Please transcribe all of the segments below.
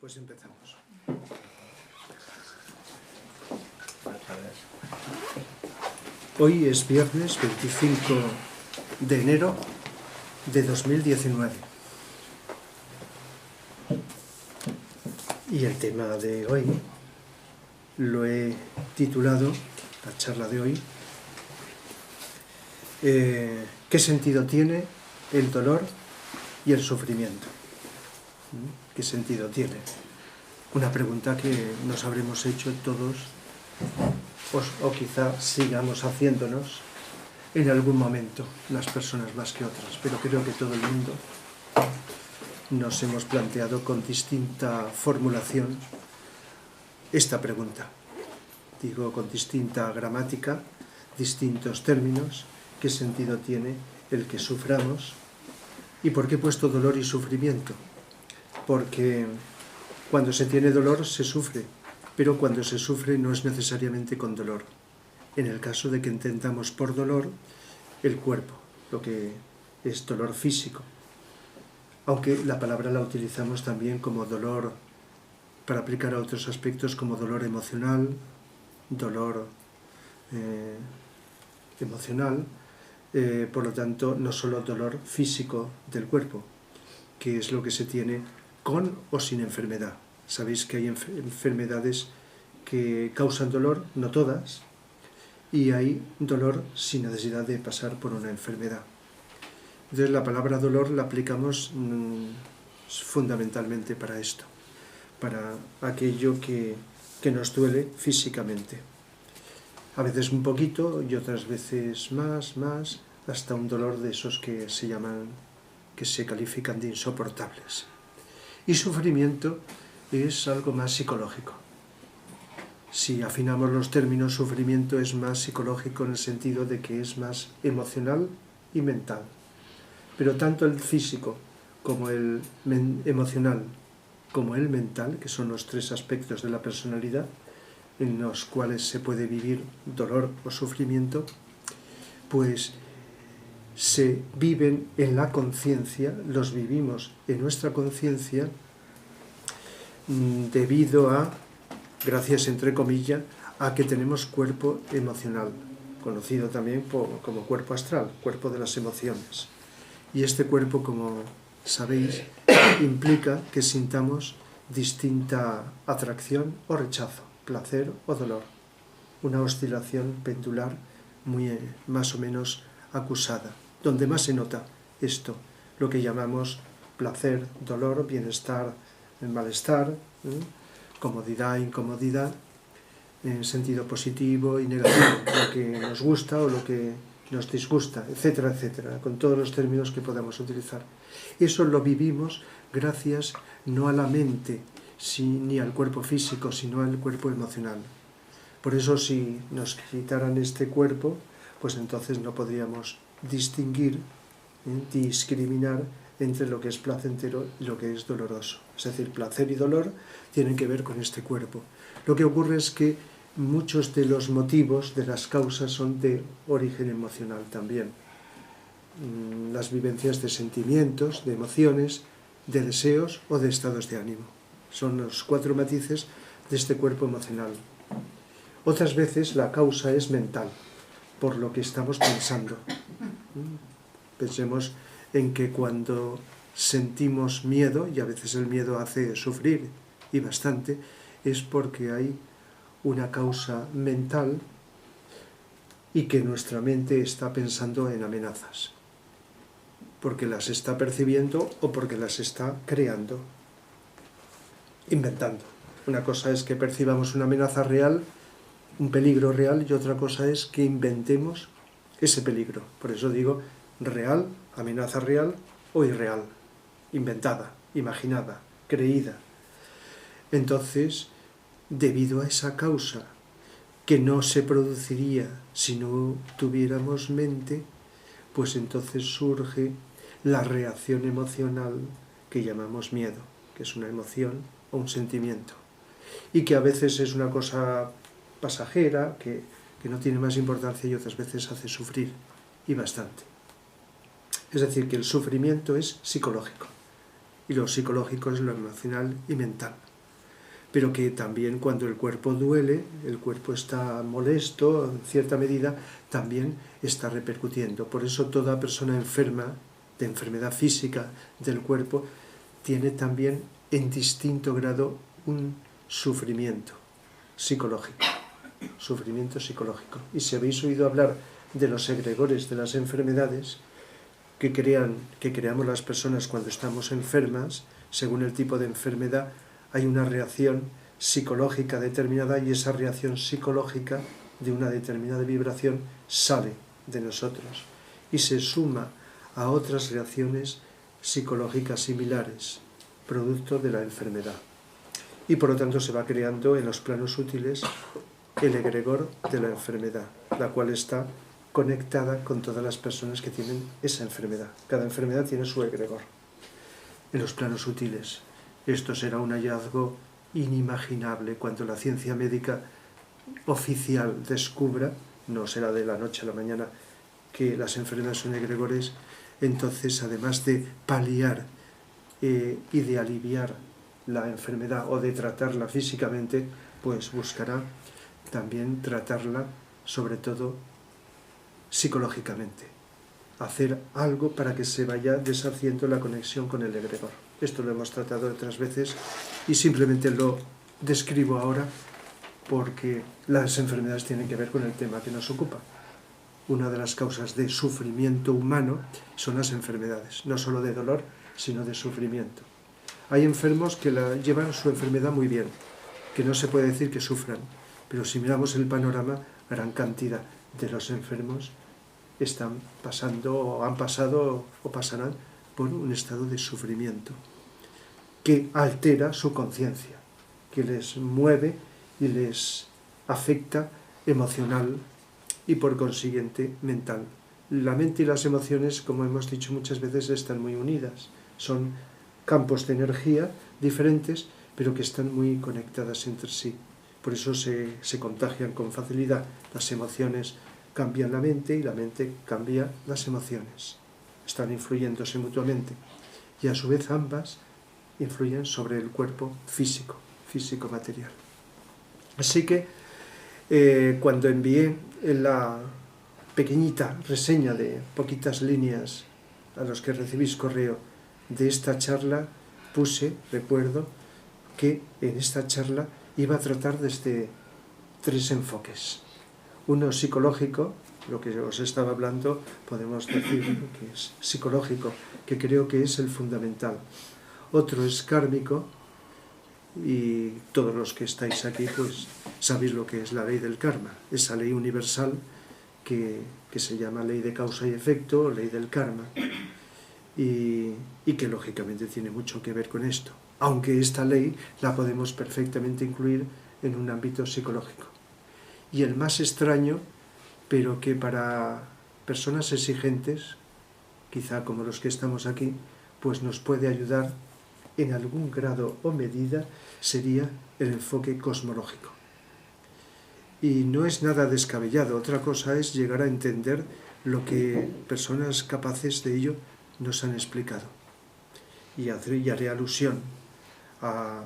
Pues empezamos. Hoy es viernes 25 de enero de 2019. Y el tema de hoy lo he titulado, la charla de hoy, ¿qué sentido tiene el dolor y el sufrimiento? ¿Qué sentido tiene? Una pregunta que nos habremos hecho todos, o quizá sigamos haciéndonos en algún momento, las personas más que otras, pero creo que todo el mundo nos hemos planteado con distinta formulación esta pregunta. Digo, con distinta gramática, distintos términos, ¿qué sentido tiene el que suframos? ¿Y por qué he puesto dolor y sufrimiento? Porque cuando se tiene dolor se sufre, pero cuando se sufre no es necesariamente con dolor. En el caso de que entendamos por dolor el cuerpo, lo que es dolor físico, aunque la palabra la utilizamos también como dolor para aplicar a otros aspectos como dolor emocional, dolor emocional, por lo tanto no solo dolor físico del cuerpo, que es lo que se tiene con o sin enfermedad. Sabéis que hay enfermedades que causan dolor, no todas, y hay dolor sin necesidad de pasar por una enfermedad. Entonces la palabra dolor la aplicamos fundamentalmente para esto, para aquello que nos duele físicamente. A veces un poquito y otras veces más, hasta un dolor de esos que se califican de insoportables. Y sufrimiento es algo más psicológico. Si afinamos los términos, sufrimiento es más psicológico en el sentido de que es más emocional y mental. Pero tanto el físico como el emocional como el mental, que son los tres aspectos de la personalidad en los cuales se puede vivir dolor o sufrimiento, pues se viven en la conciencia, los vivimos en nuestra conciencia debido a, gracias entre comillas, a que tenemos cuerpo emocional, conocido también como cuerpo astral, cuerpo de las emociones. Y este cuerpo, como sabéis, implica que sintamos distinta atracción o rechazo, placer o dolor, una oscilación pendular muy más o menos acusada, donde más se nota esto, lo que llamamos placer, dolor, bienestar, malestar, comodidad, incomodidad, en sentido positivo y negativo, lo que nos gusta o lo que nos disgusta, etcétera, etcétera, con todos los términos que podamos utilizar. Eso lo vivimos gracias no a la mente ni al cuerpo físico, sino al cuerpo emocional. Por eso si nos quitaran este cuerpo, pues entonces no podríamos distinguir, discriminar entre lo que es placentero y lo que es doloroso. Es decir, placer y dolor tienen que ver con este cuerpo. Lo que ocurre es que muchos de los motivos, de las causas, son de origen emocional también. Las vivencias de sentimientos, de emociones, de deseos o de estados de ánimo. Son los 4 matices de este cuerpo emocional. Otras veces la causa es mental, por lo que estamos pensando. Pensemos en que cuando sentimos miedo, y a veces el miedo hace sufrir, y bastante, es porque hay una causa mental y que nuestra mente está pensando en amenazas, porque las está percibiendo o porque las está creando, inventando. Una cosa es que percibamos una amenaza real, un peligro real, y otra cosa es que inventemos ese peligro. Por eso digo real, amenaza real o irreal, inventada, imaginada, creída. Entonces, debido a esa causa que no se produciría si no tuviéramos mente, pues entonces surge la reacción emocional que llamamos miedo, que es una emoción o un sentimiento, y que a veces es una cosa pasajera, que no tiene más importancia, y otras veces hace sufrir, y bastante. Es decir, que el sufrimiento es psicológico, y lo psicológico es lo emocional y mental. pero que también cuando el cuerpo duele, el cuerpo está molesto, en cierta medida, también está repercutiendo. Por eso toda persona enferma, de enfermedad física del cuerpo, tiene también en distinto grado un sufrimiento psicológico. Sufrimiento psicológico. Y si habéis oído hablar de los egregores de las enfermedades que creamos las personas cuando estamos enfermas, según el tipo de enfermedad, hay una reacción psicológica determinada y esa reacción psicológica de una determinada vibración sale de nosotros y se suma a otras reacciones psicológicas similares, producto de la enfermedad. Y por lo tanto se va creando en los planos sutiles el egregor de la enfermedad, la cual está conectada con todas las personas que tienen esa enfermedad. Cada enfermedad tiene su egregor en los planos sutiles. Esto será un hallazgo inimaginable cuando la ciencia médica oficial descubra, no será de la noche a la mañana, que las enfermedades son egregores. Entonces, además de paliar y de aliviar la enfermedad o de tratarla físicamente, pues buscará también tratarla, sobre todo psicológicamente, hacer algo para que se vaya deshaciendo la conexión con el egregor. Esto lo hemos tratado otras veces y simplemente lo describo ahora porque las enfermedades tienen que ver con el tema que nos ocupa. Una de las causas de sufrimiento humano son las enfermedades, no solo de dolor, sino de sufrimiento. Hay enfermos que llevan su enfermedad muy bien, que no se puede decir que sufran, pero si miramos el panorama, gran cantidad de los enfermos están pasando, o han pasado, o pasarán por un estado de sufrimiento que altera su conciencia, que les mueve y les afecta emocional y por consiguiente mental. La mente y las emociones, como hemos dicho muchas veces, están muy unidas. Son campos de energía diferentes, pero que están muy conectadas entre sí. Por eso se contagian con facilidad. Las emociones cambian la mente y la mente cambia las emociones. Están influyéndose mutuamente. Y a su vez ambas influyen sobre el cuerpo físico material. Así que cuando envié la pequeñita reseña de poquitas líneas a los que recibís correo de esta charla, recuerdo que en esta charla iba a tratar desde 3 enfoques. Uno psicológico, lo que os estaba hablando, podemos decir que es psicológico, que creo que es el fundamental. Otro es kármico, y todos los que estáis aquí pues sabéis lo que es la ley del karma, esa ley universal que se llama ley de causa y efecto, ley del karma, y que lógicamente tiene mucho que ver con esto, aunque esta ley la podemos perfectamente incluir en un ámbito psicológico. Y el más extraño, pero que para personas exigentes, quizá como los que estamos aquí, pues nos puede ayudar en algún grado o medida, sería el enfoque cosmológico. Y no es nada descabellado, otra cosa es llegar a entender lo que personas capaces de ello nos han explicado. Y haré alusión a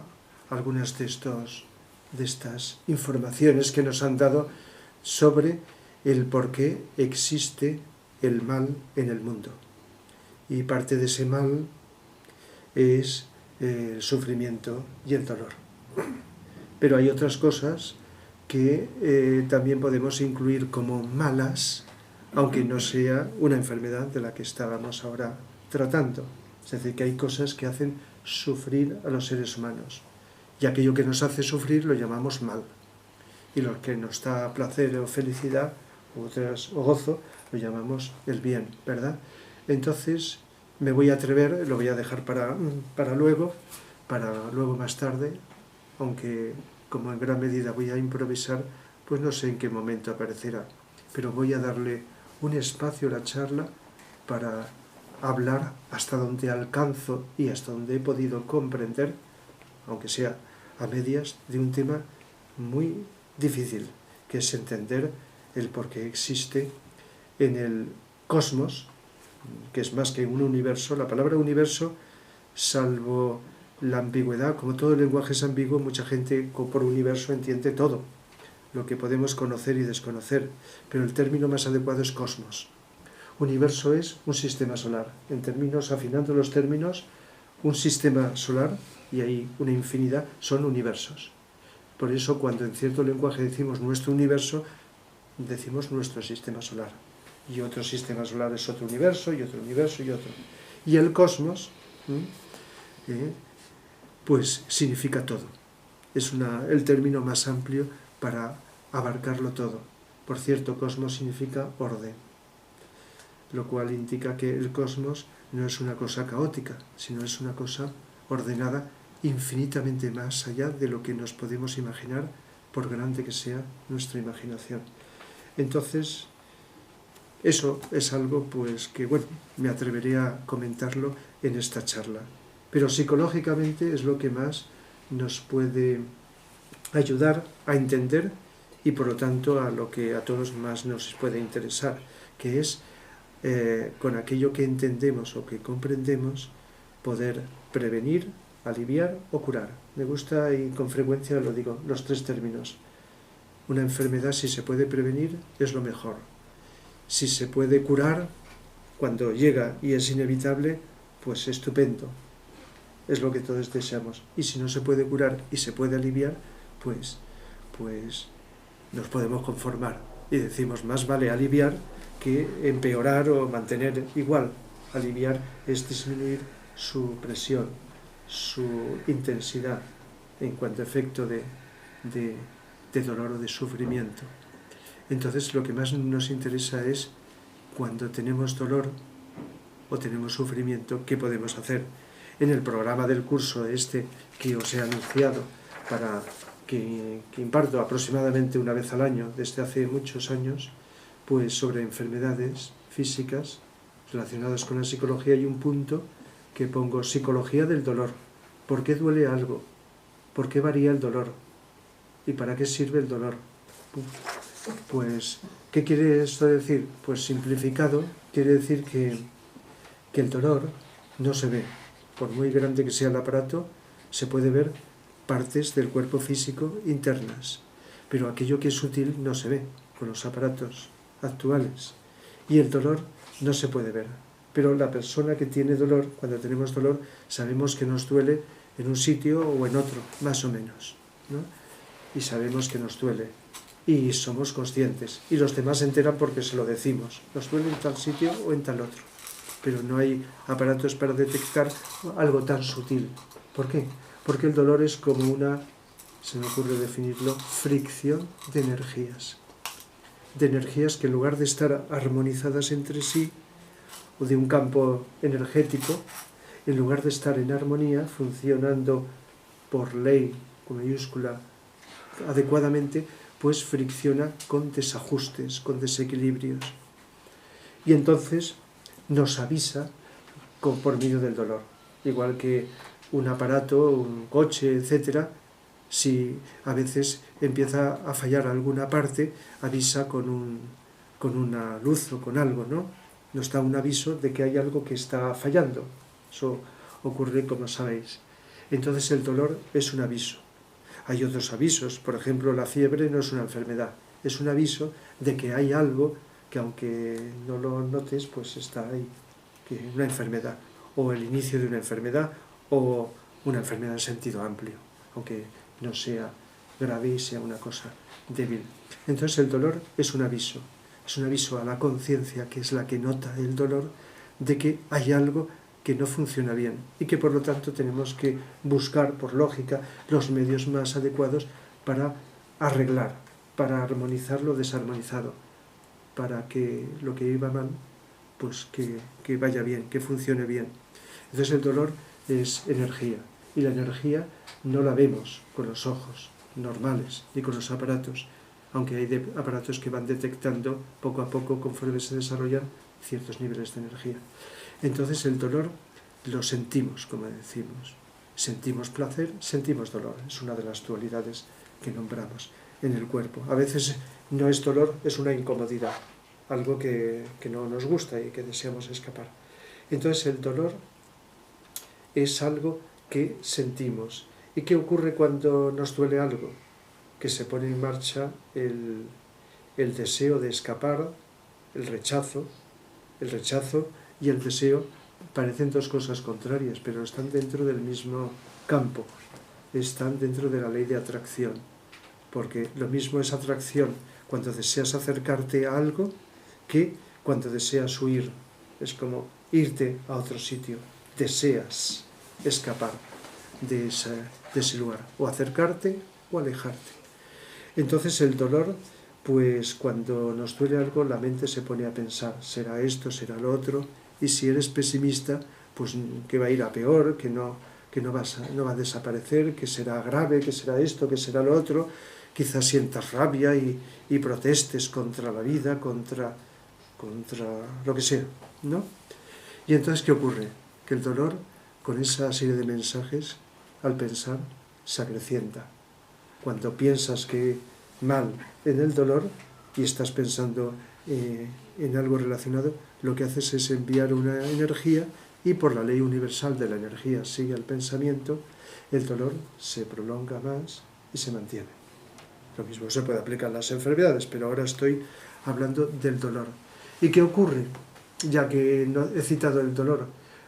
algunas de estas informaciones que nos han dado sobre el por qué existe el mal en el mundo. Y parte de ese mal es el sufrimiento y el dolor. Pero hay otras cosas que también podemos incluir como malas, aunque no sea una enfermedad de la que estábamos ahora tratando. Es decir, que hay cosas que hacen sufrir a los seres humanos. Y aquello que nos hace sufrir lo llamamos mal. Y lo que nos da placer o felicidad o gozo lo llamamos el bien, ¿verdad? Entonces me voy a atrever, lo voy a dejar para luego más tarde, aunque como en gran medida voy a improvisar, pues no sé en qué momento aparecerá, pero voy a darle un espacio a la charla para hablar hasta donde alcanzo y hasta donde he podido comprender, aunque sea a medias, de un tema muy difícil, que es entender el por qué existe en el cosmos, que es más que un universo. La palabra universo, salvo la ambigüedad, como todo el lenguaje es ambiguo, mucha gente por universo entiende todo, lo que podemos conocer y desconocer, pero el término más adecuado es cosmos. Universo es un sistema solar. En términos, afinando los términos, un sistema solar, y ahí una infinidad, son universos. Por eso cuando en cierto lenguaje decimos nuestro universo, decimos nuestro sistema solar. Y otro sistema solar es otro universo, y otro universo, y otro. Y el cosmos, pues significa todo. Es el término más amplio para abarcarlo todo. Por cierto, cosmos significa orden, lo cual indica que el cosmos no es una cosa caótica, sino es una cosa ordenada infinitamente más allá de lo que nos podemos imaginar, por grande que sea nuestra imaginación. Entonces, eso es algo pues que, bueno, me atreveré a comentarlo en esta charla. Pero psicológicamente es lo que más nos puede ayudar a entender y por lo tanto a lo que a todos más nos puede interesar, que es con aquello que entendemos o que comprendemos poder prevenir, aliviar o curar. Me gusta y con frecuencia lo digo, los tres términos. Una enfermedad, si se puede prevenir, es lo mejor. Si se puede curar, cuando llega y es inevitable, pues estupendo. Es lo que todos deseamos. Y si no se puede curar y se puede aliviar, pues nos podemos conformar. Y decimos, más vale aliviar que empeorar o mantener igual. Aliviar es disminuir su presión, su intensidad en cuanto a efecto de dolor o de sufrimiento. Entonces lo que más nos interesa es cuando tenemos dolor o tenemos sufrimiento, ¿qué podemos hacer? En el programa del curso que os he anunciado, que imparto aproximadamente una vez al año desde hace muchos años, pues sobre enfermedades físicas relacionadas con la psicología, hay un punto que pongo psicología del dolor. ¿Por qué duele algo? ¿Por qué varía el dolor? ¿Y para qué sirve el dolor? Pues, ¿qué quiere esto decir? Pues simplificado, quiere decir que el dolor no se ve. Por muy grande que sea el aparato, se puede ver partes del cuerpo físico internas, pero aquello que es sutil no se ve con los aparatos actuales. Y el dolor no se puede ver. Pero la persona que tiene dolor, cuando tenemos dolor, sabemos que nos duele en un sitio o en otro, más o menos, ¿no? Y sabemos que nos duele. Y somos conscientes. Y los demás se enteran porque se lo decimos. Nos duele en tal sitio o en tal otro. Pero no hay aparatos para detectar algo tan sutil. ¿Por qué? Porque el dolor es como se me ocurre definirlo, fricción de energías. De energías que en lugar de estar armonizadas entre sí, o de un campo energético, en lugar de estar en armonía, funcionando por ley, con mayúscula, adecuadamente, pues fricciona con desajustes, con desequilibrios. Y entonces nos avisa por medio del dolor. Igual que un aparato, un coche, etcétera, si a veces empieza a fallar alguna parte, avisa con una luz o con algo, ¿no? Nos da un aviso de que hay algo que está fallando. Eso ocurre, como sabéis. Entonces el dolor es un aviso. Hay otros avisos, por ejemplo, la fiebre no es una enfermedad, es un aviso de que hay algo que aunque no lo notes, pues está ahí, que una enfermedad, o el inicio de una enfermedad, o una enfermedad en sentido amplio, aunque no sea grave y sea una cosa débil. Entonces el dolor es un aviso a la conciencia, que es la que nota el dolor, de que hay algo que no funciona bien y que por lo tanto tenemos que buscar, por lógica, los medios más adecuados para arreglar, para armonizar lo desarmonizado, para que lo que iba mal, pues que vaya bien, que funcione bien. Entonces el dolor es energía, y la energía no la vemos con los ojos normales ni con los aparatos, aunque hay aparatos que van detectando poco a poco, conforme se desarrollan, ciertos niveles de energía. Entonces el dolor lo sentimos, como decimos. Sentimos placer, sentimos dolor. Es una de las dualidades que nombramos en el cuerpo. A veces no es dolor, es una incomodidad, algo que no nos gusta y que deseamos escapar. Entonces el dolor es algo que sentimos. ¿Y qué ocurre cuando nos duele algo? Que se pone en marcha el deseo de escapar, el rechazo y el deseo parecen dos cosas contrarias, pero están dentro del mismo campo, están dentro de la ley de atracción, porque lo mismo es atracción cuando deseas acercarte a algo que cuando deseas huir. Es como irte a otro sitio, deseas escapar de ese lugar, o acercarte o alejarte. Entonces el dolor, pues cuando nos duele algo, la mente se pone a pensar, será esto, será lo otro, y si eres pesimista, pues que va a ir a peor, que no va a desaparecer, que será grave, que será esto, que será lo otro. Quizás sientas rabia y protestes contra la vida, contra lo que sea, ¿no? Y entonces, ¿qué ocurre? Que el dolor, con esa serie de mensajes, al pensar, se acrecienta. Cuando piensas que mal en el dolor y estás pensando en algo relacionado, lo que haces es enviar una energía y por la ley universal de la energía sigue el pensamiento, el dolor se prolonga más y se mantiene. Lo mismo se puede aplicar a las enfermedades, pero ahora estoy hablando del dolor. ¿Y qué ocurre? Ya que no he citado el dolor,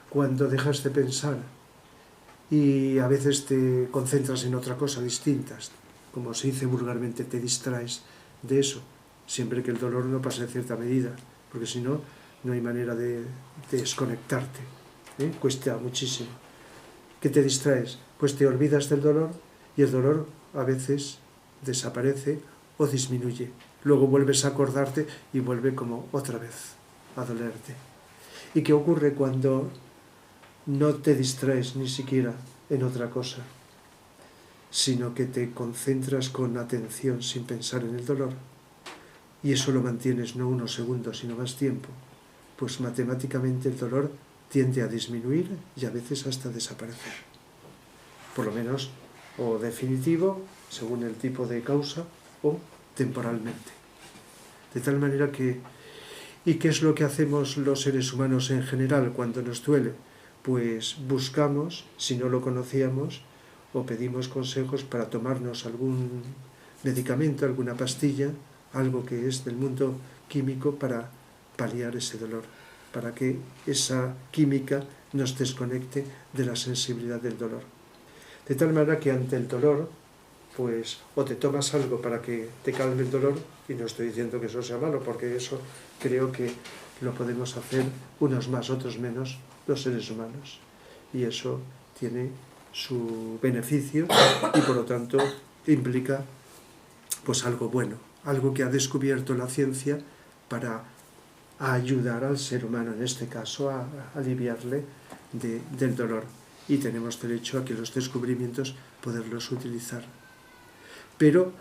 cuando dejas de pensar y a veces te concentras en otra cosa distinta, como se dice vulgarmente, te distraes de eso, siempre que el dolor no pase a cierta medida, porque si no, no hay manera de desconectarte, cuesta muchísimo. ¿Qué te distraes? Pues te olvidas del dolor y el dolor a veces desaparece o disminuye. Luego vuelves a acordarte y vuelve como otra vez a dolerte. ¿Y qué ocurre cuando no te distraes ni siquiera en otra cosa, sino que te concentras con atención sin pensar en el dolor? Y eso lo mantienes no unos segundos, sino más tiempo. Pues matemáticamente el dolor tiende a disminuir y a veces hasta desaparecer. Por lo menos, o definitivo, según el tipo de causa, o temporalmente. De tal manera que... ¿Y qué es lo que hacemos los seres humanos en general cuando nos duele? Pues buscamos, si no lo conocíamos, o pedimos consejos para tomarnos algún medicamento, alguna pastilla, algo que es del mundo químico para paliar ese dolor, para que esa química nos desconecte de la sensibilidad del dolor. De tal manera que ante el dolor, pues o te tomas algo para que te calme el dolor, y no estoy diciendo que eso sea malo, porque eso creo que lo podemos hacer unos más, otros menos, los seres humanos. Y eso tiene su beneficio y por lo tanto implica pues algo bueno, algo que ha descubierto la ciencia para ayudar al ser humano, en este caso, a aliviarle del dolor. Y tenemos derecho a que los descubrimientos poderlos utilizar. Pero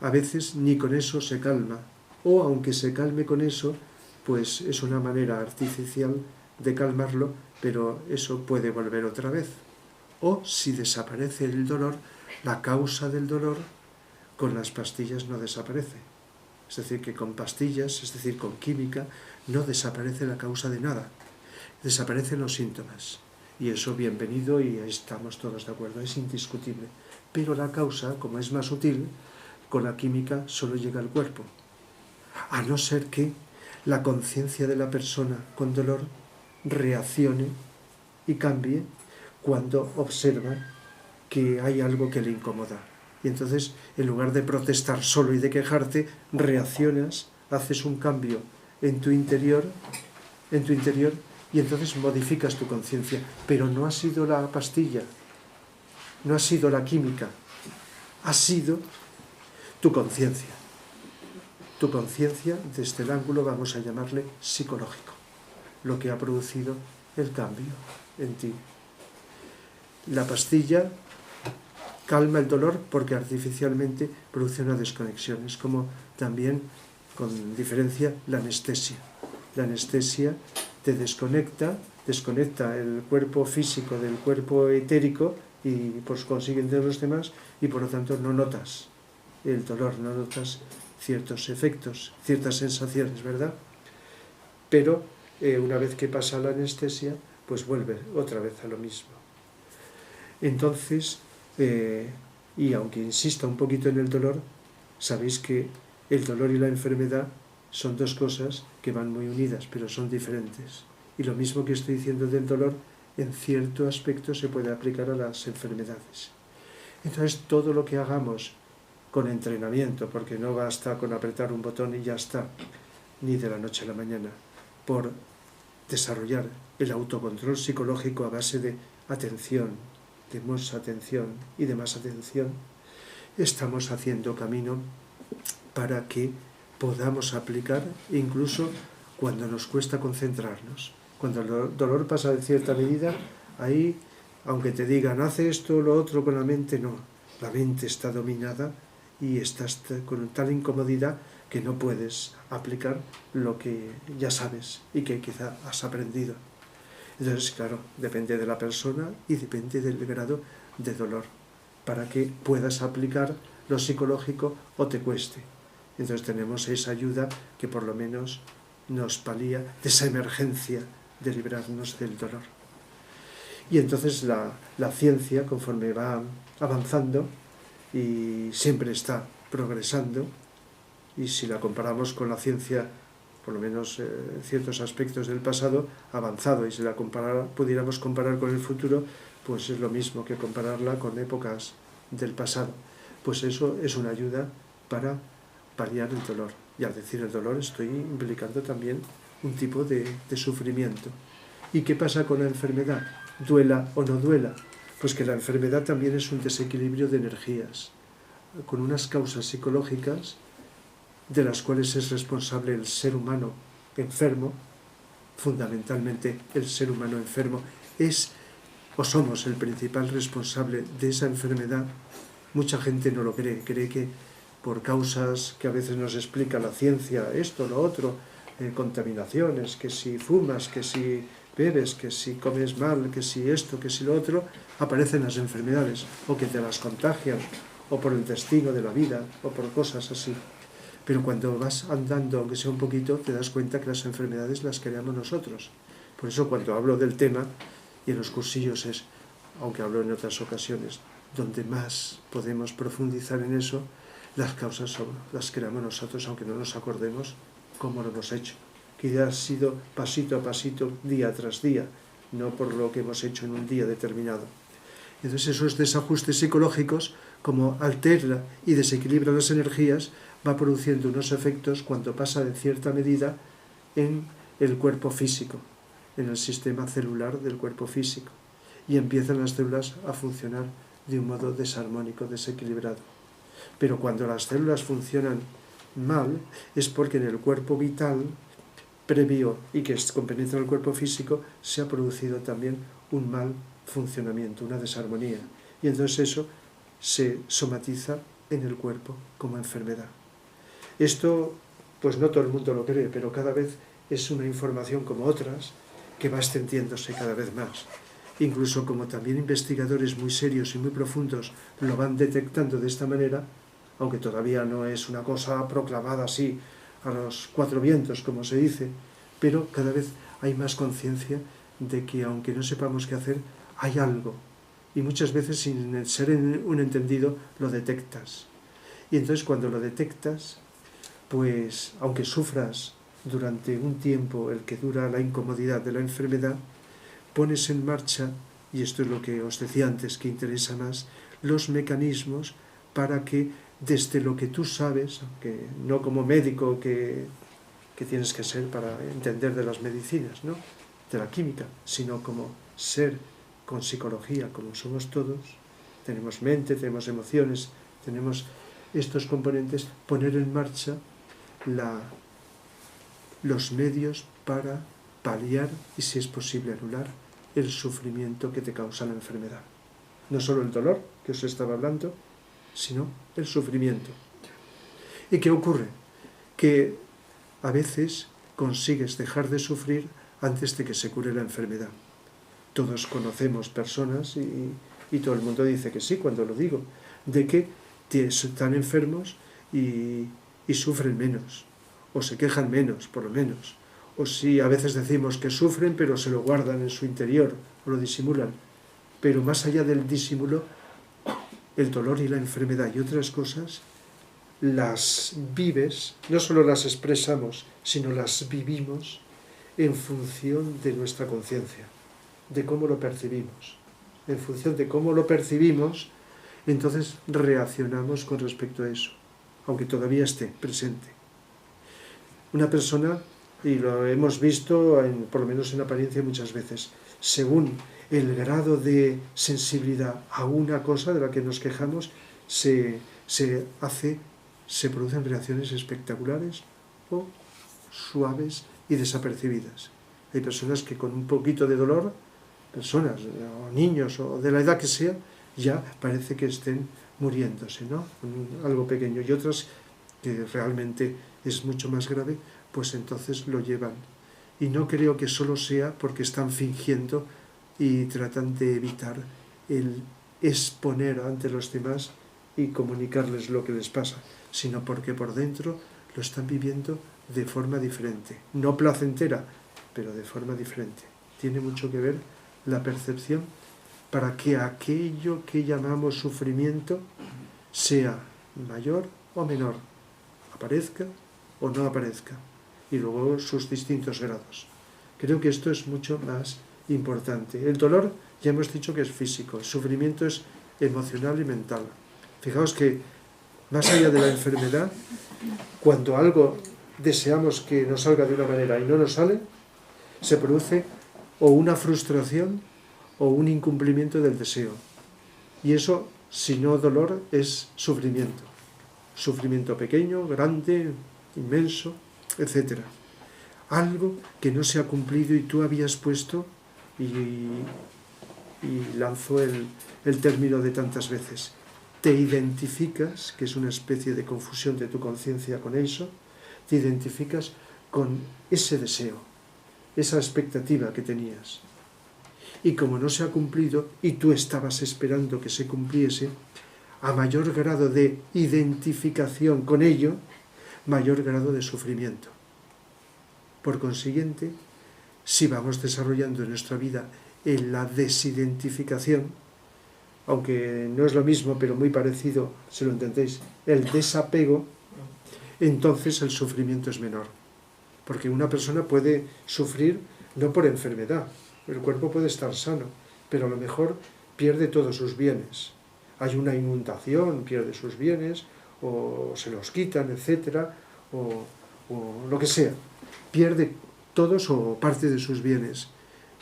a veces ni con eso se calma, o aunque se calme con eso, pues es una manera artificial de calmarlo, pero eso puede volver otra vez. O si desaparece el dolor, la causa del dolor con las pastillas no desaparece. Es decir, que con pastillas, es decir, con química, no desaparece la causa de nada. Desaparecen los síntomas. Y eso bienvenido y estamos todos de acuerdo, es indiscutible. Pero la causa, como es más sutil, con la química solo llega al cuerpo. A no ser que la conciencia de la persona con dolor reaccione y cambie cuando observa que hay algo que le incomoda. Y entonces, en lugar de protestar solo y de quejarte, reaccionas, haces un cambio en tu interior, y entonces modificas tu conciencia. Pero no ha sido la pastilla, no ha sido la química, ha sido tu conciencia. Tu conciencia, desde el ángulo, vamos a llamarle psicológico, lo que ha producido el cambio en ti. La pastilla calma el dolor porque artificialmente produce una desconexión. Es como también, con diferencia, la anestesia. La anestesia te desconecta el cuerpo físico del cuerpo etérico y por consiguiente de los demás, y por lo tanto no notas el dolor, no notas ciertos efectos, ciertas sensaciones, ¿verdad? Pero una vez que pasa la anestesia, pues vuelve otra vez a lo mismo. Entonces, y aunque insista un poquito en el dolor, sabéis que el dolor y la enfermedad son dos cosas que van muy unidas, pero son diferentes. Y lo mismo que estoy diciendo del dolor, en cierto aspecto se puede aplicar a las enfermedades. Entonces, todo lo que hagamos con entrenamiento, porque no basta con apretar un botón y ya está, ni de la noche a la mañana, por desarrollar el autocontrol psicológico a base de atención, de más atención y de más atención, estamos haciendo camino para que podamos aplicar incluso cuando nos cuesta concentrarnos. Cuando el dolor pasa de cierta medida, ahí, aunque te digan, hace esto o lo otro con la mente, no. La mente está dominada y estás con tal incomodidad que no puedes aplicar lo que ya sabes y que quizá has aprendido. Entonces, claro, depende de la persona y depende del grado de dolor para que puedas aplicar lo psicológico o te cueste. Entonces tenemos esa ayuda que por lo menos nos palía de esa emergencia de librarnos del dolor. Y entonces la ciencia, conforme va avanzando y siempre está progresando, y si la comparamos con la ciencia, por lo menos en ciertos aspectos del pasado, avanzado, y si la pudiéramos comparar con el futuro, pues es lo mismo que compararla con épocas del pasado. Pues eso es una ayuda para paliar el dolor. Y al decir el dolor estoy implicando también un tipo de sufrimiento. ¿Y qué pasa con la enfermedad? Duela o no duela. Pues que la enfermedad también es un desequilibrio de energías, con unas causas psicológicas de las cuales es responsable el ser humano enfermo. Fundamentalmente el ser humano enfermo es o somos el principal responsable de esa enfermedad. Mucha gente no lo cree, cree que por causas que a veces nos explica la ciencia, esto, lo otro, contaminaciones, que si fumas, que si bebes, que si comes mal, que si esto, que si lo otro, aparecen las enfermedades, o que te las contagian, o por el destino de la vida, o por cosas así. Pero cuando vas andando, aunque sea un poquito, te das cuenta que las enfermedades las creamos nosotros. Por eso cuando hablo del tema, y en los cursillos es, aunque hablo en otras ocasiones, donde más podemos profundizar en eso, las causas las creamos nosotros, aunque no nos acordemos cómo lo hemos hecho. Que ya ha sido pasito a pasito, día tras día, no por lo que hemos hecho en un día determinado. Entonces esos desajustes psicológicos, como altera y desequilibra las energías, va produciendo unos efectos cuando pasa de cierta medida en el cuerpo físico, en el sistema celular del cuerpo físico, y empiezan las células a funcionar de un modo desarmónico, desequilibrado. Pero cuando las células funcionan mal, es porque en el cuerpo vital previo y que compenetra el cuerpo físico se ha producido también un mal funcionamiento, una desarmonía, y entonces eso se somatiza en el cuerpo como enfermedad. Esto, pues no todo el mundo lo cree, pero cada vez es una información como otras que va extendiéndose cada vez más. Incluso como también investigadores muy serios y muy profundos lo van detectando de esta manera, aunque todavía no es una cosa proclamada así a los cuatro vientos, como se dice, pero cada vez hay más conciencia de que aunque no sepamos qué hacer, hay algo. Y muchas veces sin ser un entendido lo detectas. Y entonces cuando lo detectas, pues aunque sufras durante un tiempo el que dura la incomodidad de la enfermedad, pones en marcha, y esto es lo que os decía antes que interesa más, los mecanismos para que desde lo que tú sabes, que no como médico que tienes que ser para entender de las medicinas, ¿no?, de la química, sino como ser con psicología, como somos todos, tenemos mente, tenemos emociones, tenemos estos componentes, poner en marcha los medios para paliar y, si es posible, anular el sufrimiento que te causa la enfermedad. No solo el dolor, que os estaba hablando, sino el sufrimiento. ¿Y qué ocurre? Que a veces consigues dejar de sufrir antes de que se cure la enfermedad. Todos conocemos personas, y todo el mundo dice que sí cuando lo digo, de que están enfermos y sufren menos, o se quejan menos, por lo menos. O si a veces decimos que sufren, pero se lo guardan en su interior, o lo disimulan. pero más allá del disimulo, el dolor y la enfermedad y otras cosas las vives, no solo las expresamos, sino las vivimos en función de nuestra conciencia, de cómo lo percibimos. En función de cómo lo percibimos, entonces reaccionamos con respecto a eso, aunque todavía esté presente. Una persona, y lo hemos visto por lo menos en apariencia muchas veces, según el grado de sensibilidad a una cosa de la que nos quejamos, se producen reacciones espectaculares o suaves y desapercibidas. Hay personas que con un poquito de dolor, personas o niños o de la edad que sea, ya parece que estén muriéndose, ¿no? Algo pequeño. Y otras que realmente es mucho más grave, pues entonces lo llevan. Y no creo que solo sea porque están fingiendo y tratan de evitar el exponer ante los demás y comunicarles lo que les pasa, sino porque por dentro lo están viviendo de forma diferente. No placentera, pero de forma diferente. Tiene mucho que ver la percepción para que aquello que llamamos sufrimiento sea mayor o menor, aparezca o no aparezca, y luego sus distintos grados. Creo que esto es mucho más importante. El dolor ya hemos dicho que es físico, el sufrimiento es emocional y mental. Fijaos que más allá de la enfermedad, cuando algo deseamos que nos salga de una manera y no nos sale, se produce o una frustración o un incumplimiento del deseo. Y eso, si no dolor, es sufrimiento. Sufrimiento pequeño, grande, inmenso, etc. Algo que no se ha cumplido y tú habías puesto, y lanzó el término de tantas veces. Te identificas, que es una especie de confusión de tu conciencia con eso, te identificas con ese deseo, esa expectativa que tenías. Y como no se ha cumplido y tú estabas esperando que se cumpliese, a mayor grado de identificación con ello, mayor grado de sufrimiento. Por consiguiente, si vamos desarrollando en nuestra vida en la desidentificación, aunque no es lo mismo, pero muy parecido, si lo entendéis, el desapego, entonces el sufrimiento es menor. Porque una persona puede sufrir no por enfermedad, el cuerpo puede estar sano, pero a lo mejor pierde todos sus bienes. Hay una inundación, pierde sus bienes, o se los quitan, etcétera, o lo que sea. Pierde todos o parte de sus bienes.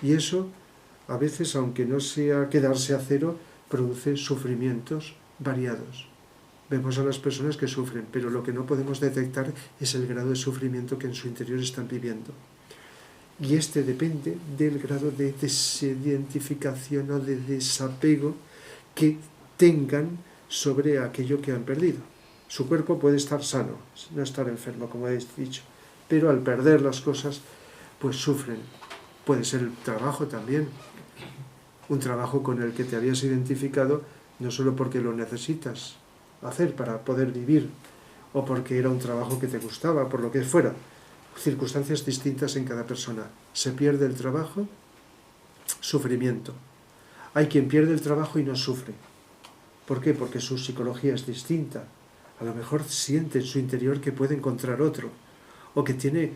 Y eso, a veces, aunque no sea quedarse a cero, produce sufrimientos variados. Vemos a las personas que sufren, pero lo que no podemos detectar es el grado de sufrimiento que en su interior están viviendo. Y este depende del grado de desidentificación o de desapego que tengan sobre aquello que han perdido. Su cuerpo puede estar sano, no estar enfermo, como he dicho, pero al perder las cosas, pues sufren. Puede ser el trabajo también, un trabajo con el que te habías identificado, no solo porque lo necesitas hacer para poder vivir, o porque era un trabajo que te gustaba, por lo que fuera. Circunstancias distintas en cada persona. Se pierde el trabajo, sufrimiento. Hay quien pierde el trabajo y no sufre. ¿Por qué? Porque su psicología es distinta. A lo mejor siente en su interior que puede encontrar otro, o que tiene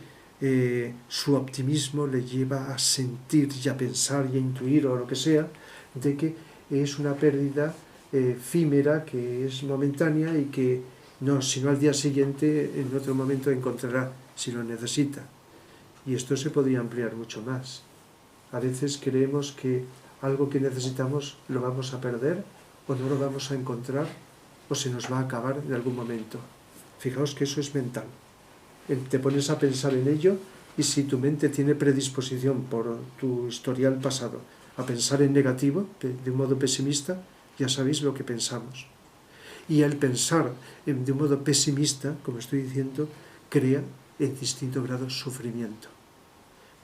su optimismo le lleva a sentir y a pensar y a intuir o lo que sea, de que es una pérdida efímera, que es momentánea y que no, sino al día siguiente en otro momento encontrará si lo necesita. Y esto se podría ampliar mucho más. A veces creemos que algo que necesitamos lo vamos a perder o no lo vamos a encontrar o se nos va a acabar en algún momento. Fijaos que eso es mental. Te pones a pensar en ello y si tu mente tiene predisposición por tu historial pasado a pensar en negativo, de un modo pesimista, ya sabéis lo que pensamos. Y el pensar de un modo pesimista, como estoy diciendo, crea en distinto grado sufrimiento.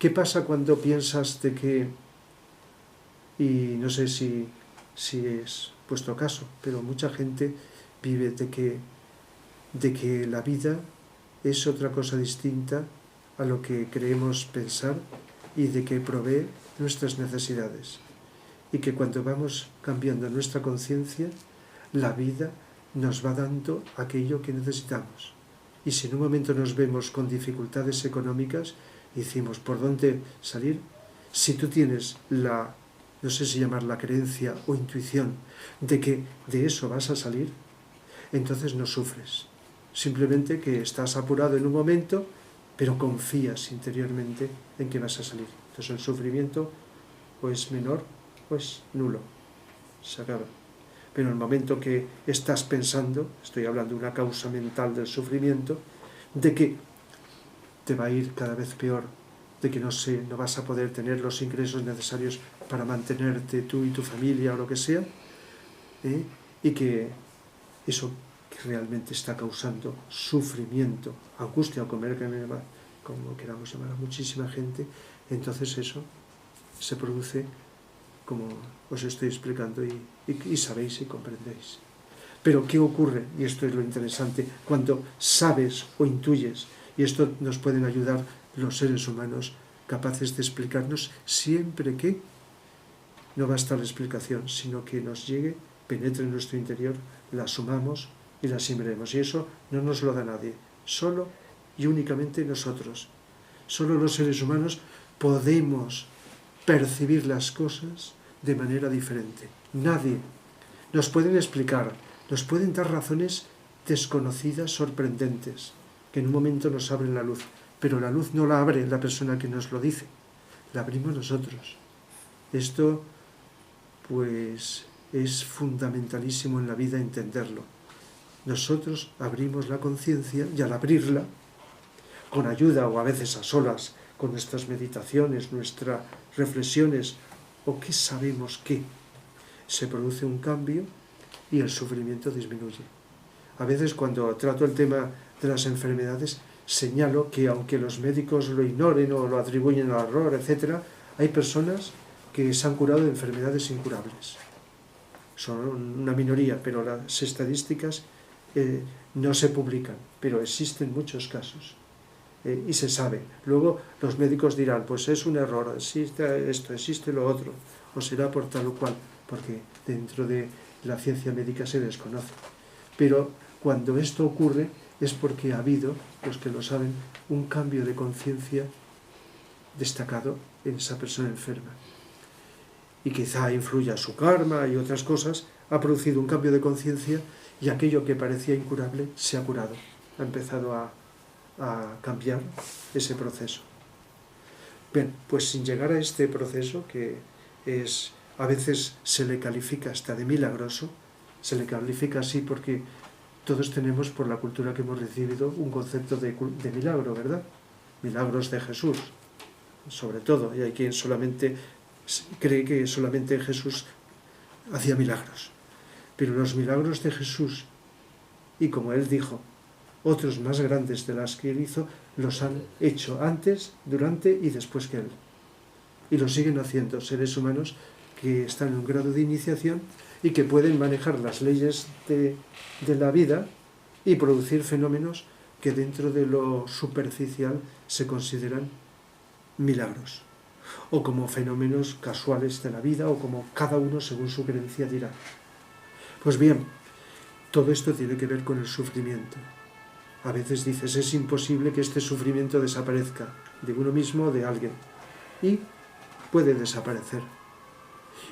¿Qué pasa cuando piensas de que, y no sé si es vuestro caso, pero mucha gente vive de que la vida es otra cosa distinta a lo que creemos pensar y de que provee nuestras necesidades? y que cuando vamos cambiando nuestra conciencia, la vida nos va dando aquello que necesitamos. Y si en un momento nos vemos con dificultades económicas y decimos, ¿por dónde salir? Si tú tienes la, no sé si llamarla creencia o intuición, de que de eso vas a salir, entonces no sufres. Simplemente que estás apurado en un momento, pero confías interiormente en que vas a salir. Entonces el sufrimiento o es menor o es nulo. Se acaba. Pero en el momento que estás pensando, estoy hablando de una causa mental del sufrimiento, de que te va a ir cada vez peor, de que no vas a poder tener los ingresos necesarios para mantenerte tú y tu familia o lo que sea, y que eso que realmente está causando sufrimiento, angustia o como queramos llamar a muchísima gente, entonces eso se produce como os estoy explicando y sabéis y comprendéis. Pero ¿qué ocurre? Y esto es lo interesante, cuando sabes o intuyes, y esto nos pueden ayudar los seres humanos capaces de explicarnos siempre que no basta la explicación, sino que nos llegue, penetre en nuestro interior, la asumamos y la asimilaremos. Y eso no nos lo da nadie, solo y únicamente nosotros. Solo los seres humanos podemos percibir las cosas de manera diferente. Nadie. Nos pueden explicar, nos pueden dar razones desconocidas, sorprendentes, que en un momento nos abren la luz, pero la luz no la abre la persona que nos lo dice, la abrimos nosotros. Esto, pues, es fundamentalísimo en la vida entenderlo. Nosotros abrimos la conciencia y al abrirla, con ayuda o a veces a solas, con nuestras meditaciones, nuestras reflexiones, o qué sabemos qué, se produce un cambio y el sufrimiento disminuye. A veces cuando trato el tema de las enfermedades, señalo que aunque los médicos lo ignoren o lo atribuyen al error, etc., hay personas que se han curado de enfermedades incurables. Son una minoría, pero las estadísticas no se publican, pero existen muchos casos. Y se sabe. Luego los médicos dirán, pues es un error, existe esto, existe lo otro, o será por tal o cual, porque dentro de la ciencia médica se desconoce. Pero cuando esto ocurre es porque ha habido, los que lo saben, un cambio de conciencia destacado en esa persona enferma. Y quizá influya su karma y otras cosas, ha producido un cambio de conciencia y aquello que parecía incurable se ha curado, ha empezado a cambiar ese proceso. Bien, pues sin llegar a este proceso, que es, a veces se le califica hasta de milagroso, se le califica así porque todos tenemos, por la cultura que hemos recibido, un concepto de milagro, ¿verdad? Milagros de Jesús, sobre todo, y hay quien solamente cree que solamente Jesús hacía milagros. Pero los milagros de Jesús, y como él dijo, otros más grandes de las que él hizo, los han hecho antes, durante y después que él. Y lo siguen haciendo seres humanos que están en un grado de iniciación y que pueden manejar las leyes de la vida y producir fenómenos que dentro de lo superficial se consideran milagros, o como fenómenos casuales de la vida, o como cada uno según su creencia dirá. Pues bien, todo esto tiene que ver con el sufrimiento. A veces dices, es imposible que este sufrimiento desaparezca de uno mismo o de alguien. Y puede desaparecer.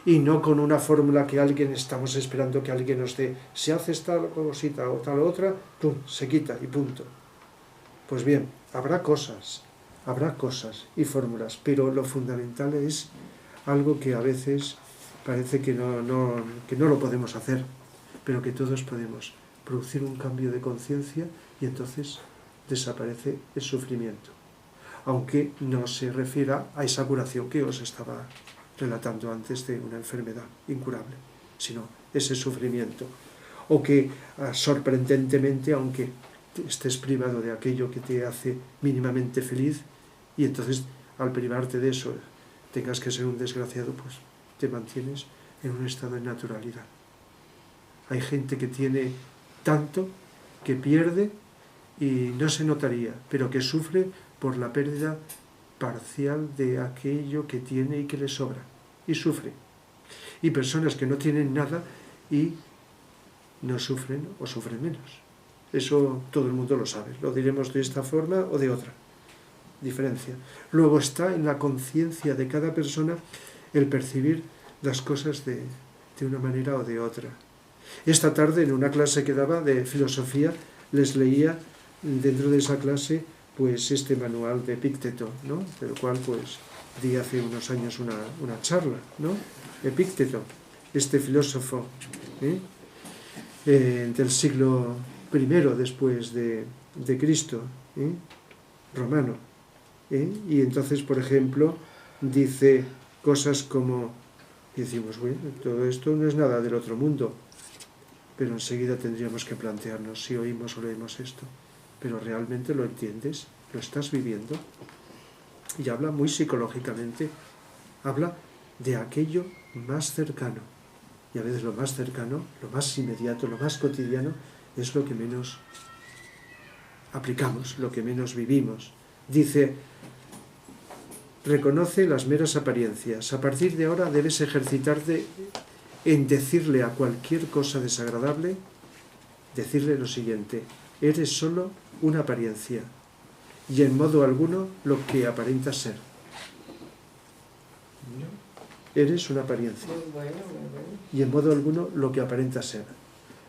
Y no con una fórmula que alguien estamos esperando que alguien nos dé. Si haces tal cosita o tal otra, ¡pum!, se quita y punto. Pues bien, habrá cosas y fórmulas, pero lo fundamental es algo que a veces parece que no lo podemos hacer, pero que todos podemos producir un cambio de conciencia y entonces desaparece el sufrimiento, aunque no se refiera a esa curación que os estaba relatando antes de una enfermedad incurable, sino ese sufrimiento, o que sorprendentemente, aunque estés privado de aquello que te hace mínimamente feliz, y entonces al privarte de eso tengas que ser un desgraciado, pues te mantienes en un estado de naturalidad. Hay gente que tiene tanto que pierde y no se notaría, pero que sufre por la pérdida parcial de aquello que tiene y que le sobra, y sufre. y personas que no tienen nada y no sufren o sufren menos. Eso todo el mundo lo sabe, lo diremos de esta forma o de otra. Diferencia. Luego está en la conciencia de cada persona el percibir las cosas de una manera o de otra. Esta tarde, en una clase que daba de filosofía, les leía dentro de esa clase pues este manual de Epícteto, ¿no? Del cual pues di hace unos años una charla, ¿no? Epícteto, este filósofo del siglo I después de Cristo, romano. Y entonces, por ejemplo, dice cosas como, y decimos, bueno, todo esto no es nada del otro mundo, pero enseguida tendríamos que plantearnos si oímos o leemos esto. Pero ¿realmente lo entiendes? ¿Lo estás viviendo? Y habla muy psicológicamente, habla de aquello más cercano. Y a veces lo más cercano, lo más inmediato, lo más cotidiano, es lo que menos aplicamos, lo que menos vivimos. Dice, reconoce las meras apariencias. A partir de ahora debes ejercitarte en decirle a cualquier cosa desagradable, decirle lo siguiente: eres solo una apariencia y en modo alguno lo que aparentas ser. Eres una apariencia y en modo alguno lo que aparentas ser.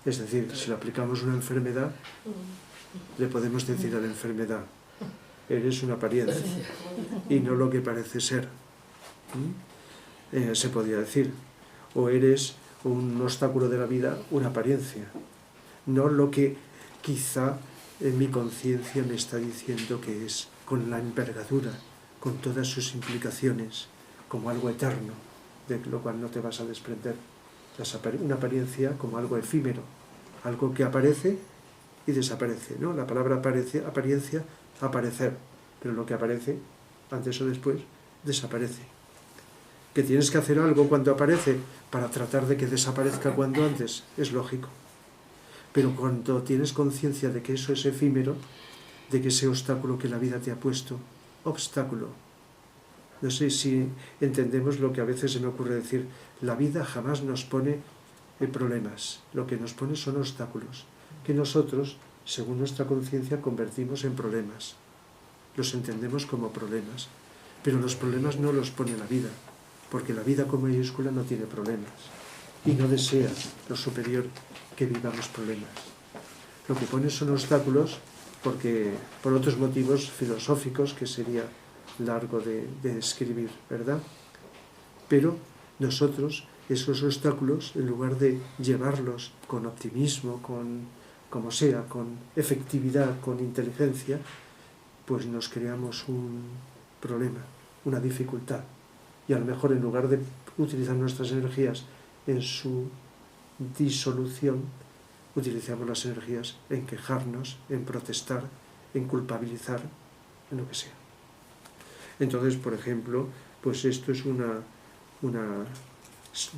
Es decir, si le aplicamos una enfermedad, le podemos decir a la enfermedad: eres una apariencia y no lo que parece ser. Se podría decir. O eres un obstáculo de la vida, una apariencia, no lo que quizá en mi conciencia me está diciendo que es, con la envergadura, con todas sus implicaciones, como algo eterno, de lo cual no te vas a desprender. Una apariencia como algo efímero, algo que aparece y desaparece, ¿no? La palabra apariencia, aparecer, pero lo que aparece, antes o después, desaparece. Que tienes que hacer algo cuando aparece para tratar de que desaparezca cuando antes, es lógico. Pero cuando tienes conciencia de que eso es efímero, de que ese obstáculo que la vida te ha puesto, obstáculo, no sé si entendemos lo que a veces se me ocurre decir, la vida jamás nos pone problemas, lo que nos pone son obstáculos, que nosotros, según nuestra conciencia, convertimos en problemas. Los entendemos como problemas, pero los problemas no los pone la vida, porque la vida con mayúscula no tiene problemas y no desea lo superior que vivamos problemas. Lo que pone son obstáculos porque por otros motivos filosóficos que sería largo de describir, ¿verdad? Pero nosotros esos obstáculos, en lugar de llevarlos con optimismo, con como sea, con efectividad, con inteligencia, pues nos creamos un problema, una dificultad. Y a lo mejor en lugar de utilizar nuestras energías en su disolución, utilizamos las energías en quejarnos, en protestar, en culpabilizar, en lo que sea. Entonces, por ejemplo, pues esto es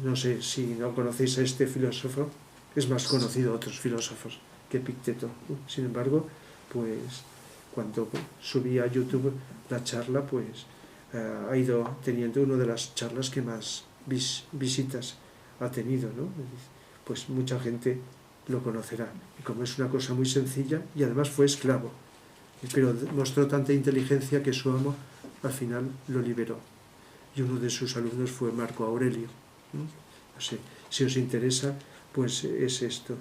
no sé si no conocéis a este filósofo, es más conocido a otros filósofos que Epícteto. Sin embargo, pues cuando subí a YouTube la charla, pues ha ido teniendo una de las charlas que más visitas ha tenido, ¿no? Pues mucha gente lo conocerá. Y como es una cosa muy sencilla, y además fue esclavo, pero mostró tanta inteligencia que su amo al final lo liberó. Y uno de sus alumnos fue Marco Aurelio. No sé, si os interesa, pues es esto.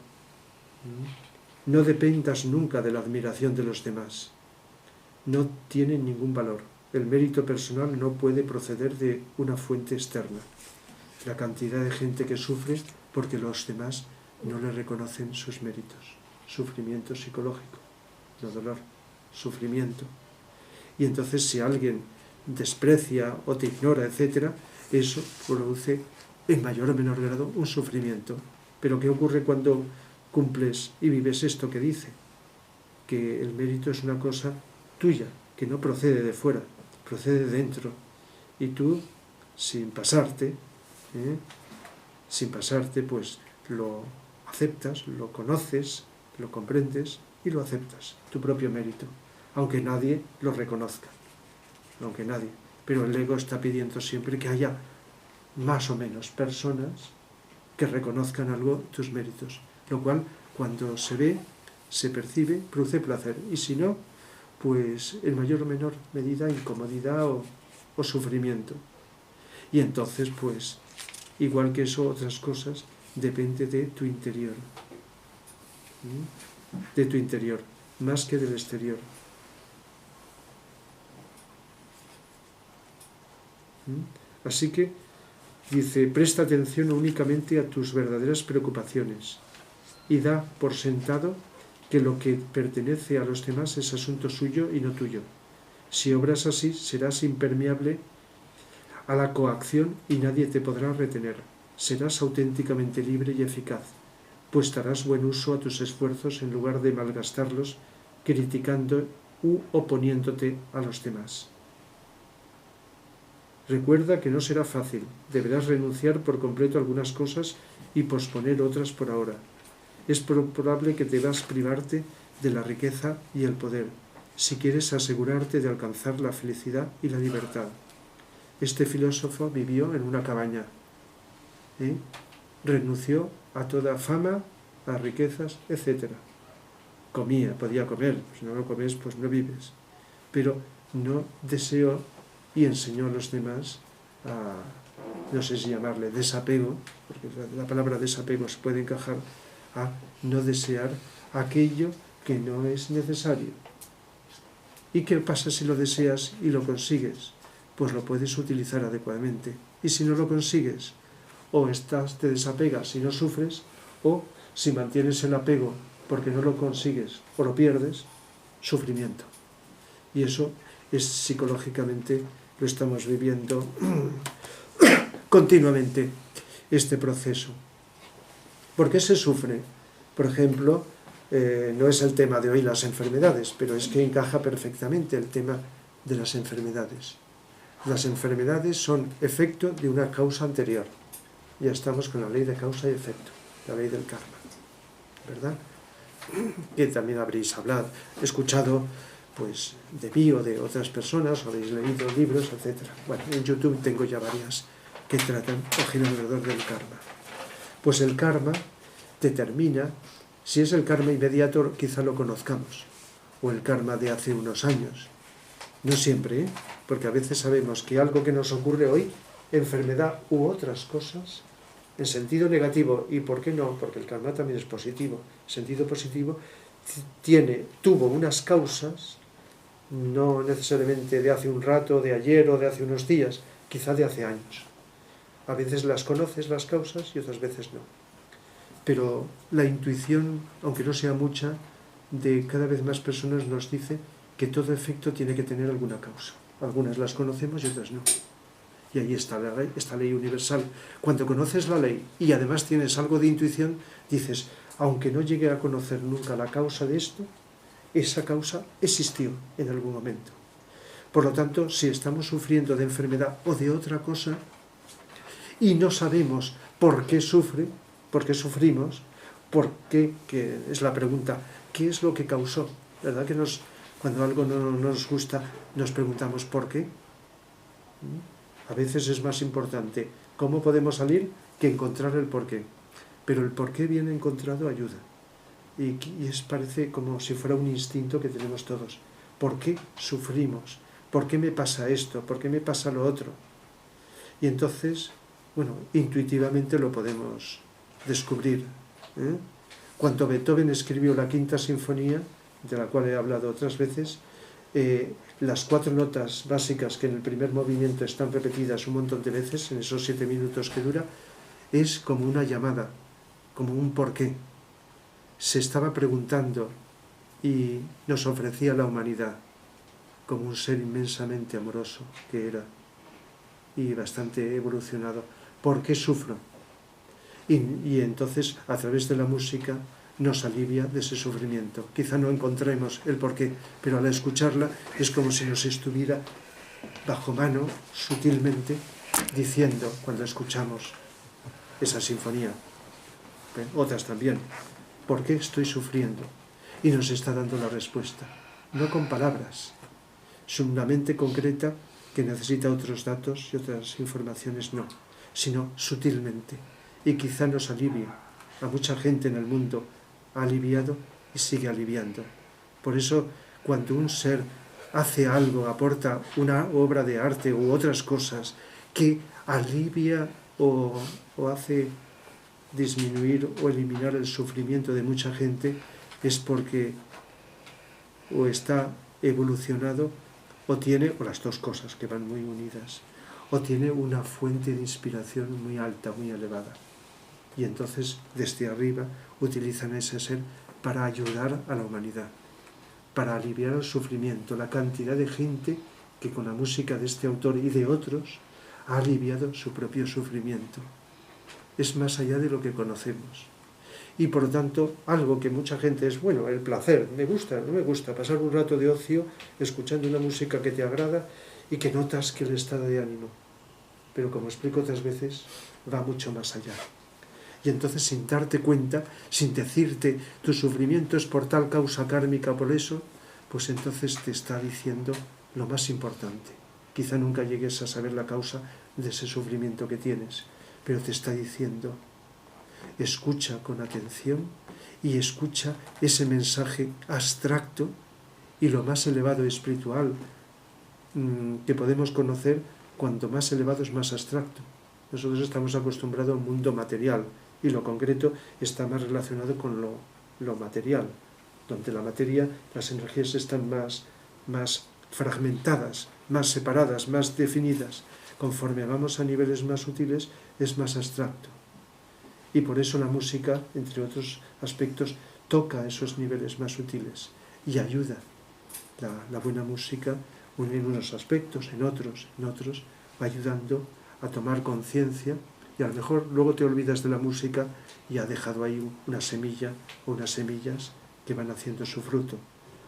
No dependas nunca de la admiración de los demás. No tiene ningún valor. El mérito personal no puede proceder de una fuente externa. La cantidad de gente que sufre porque los demás no le reconocen sus méritos. Sufrimiento psicológico, no dolor, sufrimiento. Y entonces si alguien desprecia o te ignora, etc., eso produce en mayor o menor grado un sufrimiento. Pero ¿qué ocurre cuando cumples y vives esto que dice? Que el mérito es una cosa tuya, que no procede de fuera, procede de dentro. Y tú, sin pasarte, pues lo aceptas, lo conoces, lo comprendes y lo aceptas, tu propio mérito, aunque nadie lo reconozca, aunque nadie. Pero el ego está pidiendo siempre que haya más o menos personas que reconozcan algo tus méritos, lo cual cuando se ve, se percibe, produce placer, y si no, pues en mayor o menor medida incomodidad o sufrimiento. Y entonces, pues, igual que eso, otras cosas, depende de tu interior, de tu interior, más que del exterior. Así que, dice, presta atención únicamente a tus verdaderas preocupaciones y da por sentado que lo que pertenece a los demás es asunto suyo y no tuyo. Si obras así, serás impermeable a la coacción y nadie te podrá retener. Serás auténticamente libre y eficaz, pues darás buen uso a tus esfuerzos en lugar de malgastarlos criticando u oponiéndote a los demás. Recuerda que no será fácil, deberás renunciar por completo a algunas cosas y posponer otras por ahora. Es probable que debas privarte de la riqueza y el poder, si quieres asegurarte de alcanzar la felicidad y la libertad. Este filósofo vivió en una cabaña, renunció a toda fama, a riquezas, etc. Comía, podía comer, si no lo comes, pues no vives. Pero no deseó y enseñó a los demás a, no sé si llamarle desapego, porque la palabra desapego se puede encajar a no desear aquello que no es necesario. ¿Y qué pasa si lo deseas y lo consigues? Pues lo puedes utilizar adecuadamente. Y si no lo consigues, o te desapegas y no sufres, o si mantienes el apego porque no lo consigues o lo pierdes, sufrimiento. Y eso es psicológicamente, lo estamos viviendo continuamente, este proceso. ¿Por qué se sufre? Por ejemplo, no es el tema de hoy las enfermedades, pero es que encaja perfectamente el tema de las enfermedades. Las enfermedades son efecto de una causa anterior. Ya estamos con la ley de causa y efecto, la ley del karma, ¿verdad? Que también habréis escuchado pues, de mí o de otras personas, o habéis leído libros, etc. Bueno, en YouTube tengo ya varias que tratan o giran alrededor del karma. Pues el karma determina, si es el karma inmediato, quizá lo conozcamos, o el karma de hace unos años. No siempre, porque a veces sabemos que algo que nos ocurre hoy, enfermedad u otras cosas, en sentido negativo, ¿y por qué no? Porque el karma también es positivo. En sentido positivo, tuvo unas causas, no necesariamente de hace un rato, de ayer o de hace unos días, quizá de hace años. A veces las conoces, las causas, y otras veces no. Pero la intuición, aunque no sea mucha, de cada vez más personas nos dice que todo efecto tiene que tener alguna causa. Algunas las conocemos y otras no. Y ahí está la ley, esta ley universal. Cuando conoces la ley y además tienes algo de intuición, dices, aunque no llegue a conocer nunca la causa de esto, esa causa existió en algún momento. Por lo tanto, si estamos sufriendo de enfermedad o de otra cosa y no sabemos por qué sufrimos, por qué, que es la pregunta, ¿qué es lo que causó? ¿Verdad que cuando algo no nos gusta nos preguntamos por qué? A veces es más importante cómo podemos salir que encontrar el porqué. Pero el porqué bien encontrado ayuda. Y parece como si fuera un instinto que tenemos todos. ¿Por qué sufrimos? ¿Por qué me pasa esto? ¿Por qué me pasa lo otro? Y entonces, bueno, intuitivamente lo podemos descubrir. Cuando Beethoven escribió la Quinta Sinfonía, de la cual he hablado otras veces, las 4 notas básicas que en el primer movimiento están repetidas un montón de veces, en esos 7 minutos que dura, es como una llamada, como un porqué. Se estaba preguntando y nos ofrecía la humanidad como un ser inmensamente amoroso que era y bastante evolucionado. ¿Por qué sufro? Y entonces, a través de la música, nos alivia de ese sufrimiento. Quizá no encontremos el porqué, pero al escucharla es como si nos estuviera bajo mano, sutilmente, diciendo, cuando escuchamos esa sinfonía, otras también, ¿por qué estoy sufriendo? Y nos está dando la respuesta, no con palabras, es una mente concreta que necesita otros datos y otras informaciones, no, sino sutilmente. Y quizá nos alivie. A mucha gente en el mundo ha aliviado y sigue aliviando. Por eso, cuando un ser hace algo, aporta una obra de arte u otras cosas que alivia o hace disminuir o eliminar el sufrimiento de mucha gente, es porque o está evolucionado o tiene, o las dos cosas que van muy unidas, o tiene una fuente de inspiración muy alta, muy elevada. Y entonces desde arriba utilizan ese ser para ayudar a la humanidad, para aliviar el sufrimiento. La cantidad de gente que con la música de este autor y de otros ha aliviado su propio sufrimiento. Es más allá de lo que conocemos. Y por lo tanto, algo que mucha gente es, bueno, el placer, me gusta, no me gusta, pasar un rato de ocio escuchando una música que te agrada y que notas que el estado de ánimo. Pero como explico otras veces, va mucho más allá. Y entonces, sin darte cuenta, sin decirte tu sufrimiento es por tal causa kármica, por eso, pues entonces te está diciendo lo más importante. Quizá nunca llegues a saber la causa de ese sufrimiento que tienes, pero te está diciendo, escucha con atención y escucha ese mensaje abstracto y lo más elevado espiritual que podemos conocer. Cuanto más elevado es más abstracto. Nosotros estamos acostumbrados a un mundo material y lo concreto está más relacionado con lo material, donde la materia, las energías están más fragmentadas, más separadas, más definidas. Conforme vamos a niveles más sutiles es más abstracto. Y por eso la música, entre otros aspectos, toca esos niveles más sutiles y ayuda. La buena música, en unos aspectos, en otros, va ayudando a tomar conciencia, y a lo mejor luego te olvidas de la música y ha dejado ahí una semilla o unas semillas que van haciendo su fruto.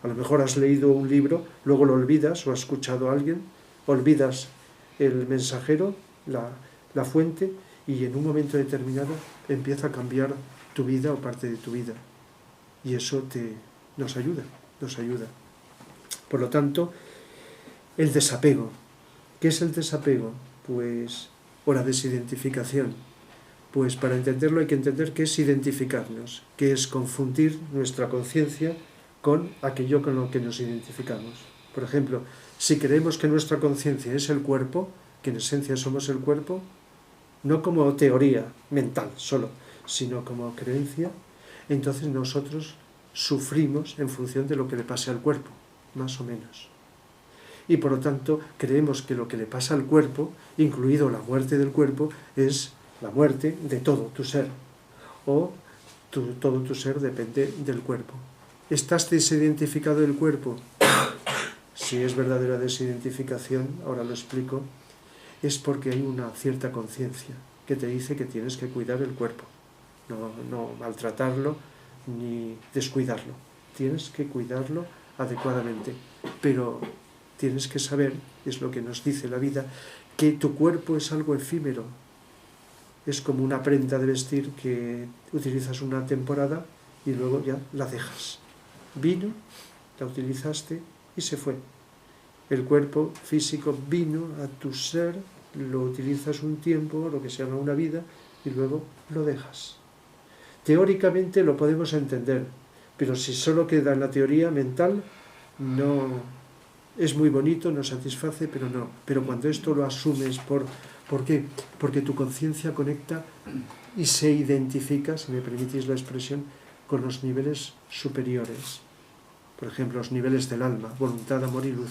A lo mejor has leído un libro, luego lo olvidas, o has escuchado a alguien, olvidas el mensajero, la fuente, y en un momento determinado empieza a cambiar tu vida o parte de tu vida. Y eso nos ayuda. Por lo tanto, el desapego. ¿Qué es el desapego? Pues, o la desidentificación. Pues para entenderlo hay que entender qué es identificarnos, qué es confundir nuestra conciencia con aquello con lo que nos identificamos. Por ejemplo, si creemos que nuestra conciencia es el cuerpo, que en esencia somos el cuerpo, no como teoría mental solo, sino como creencia, entonces nosotros sufrimos en función de lo que le pase al cuerpo, más o menos. Y por lo tanto creemos que lo que le pasa al cuerpo, incluido la muerte del cuerpo, es la muerte de todo tu ser, o todo tu ser depende del cuerpo. ¿Estás desidentificado del cuerpo? Si es verdadera desidentificación, ahora lo explico, es porque hay una cierta conciencia que te dice que tienes que cuidar el cuerpo, no maltratarlo ni descuidarlo. Tienes que cuidarlo adecuadamente, pero tienes que saber, es lo que nos dice la vida, que tu cuerpo es algo efímero. Es como una prenda de vestir que utilizas una temporada y luego ya la dejas. Vino, la utilizaste y se fue. El cuerpo físico vino a tu ser, lo utilizas un tiempo, lo que se llama una vida, y luego lo dejas. Teóricamente lo podemos entender, pero si solo queda en la teoría mental, no es muy bonito, nos satisface, pero no. Pero cuando esto lo asumes, ¿por qué? Porque tu conciencia conecta y se identifica, si me permitís la expresión, con los niveles superiores. Por ejemplo, los niveles del alma, voluntad, amor y luz.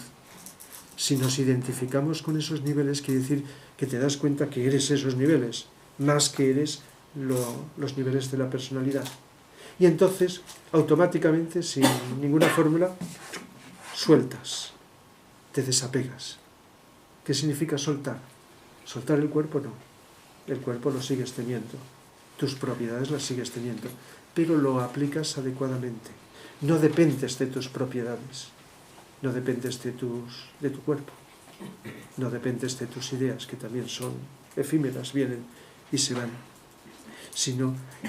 Si nos identificamos con esos niveles, quiere decir que te das cuenta que eres esos niveles, más que eres los niveles de la personalidad. Y entonces, automáticamente, sin ninguna fórmula, sueltas, te desapegas. ¿Qué significa soltar? Soltar el cuerpo no. El cuerpo lo sigues teniendo, tus propiedades las sigues teniendo, pero lo aplicas adecuadamente. No dependes de tus propiedades, no dependes de tu cuerpo, no dependes de tus ideas, que también son efímeras, vienen y se van,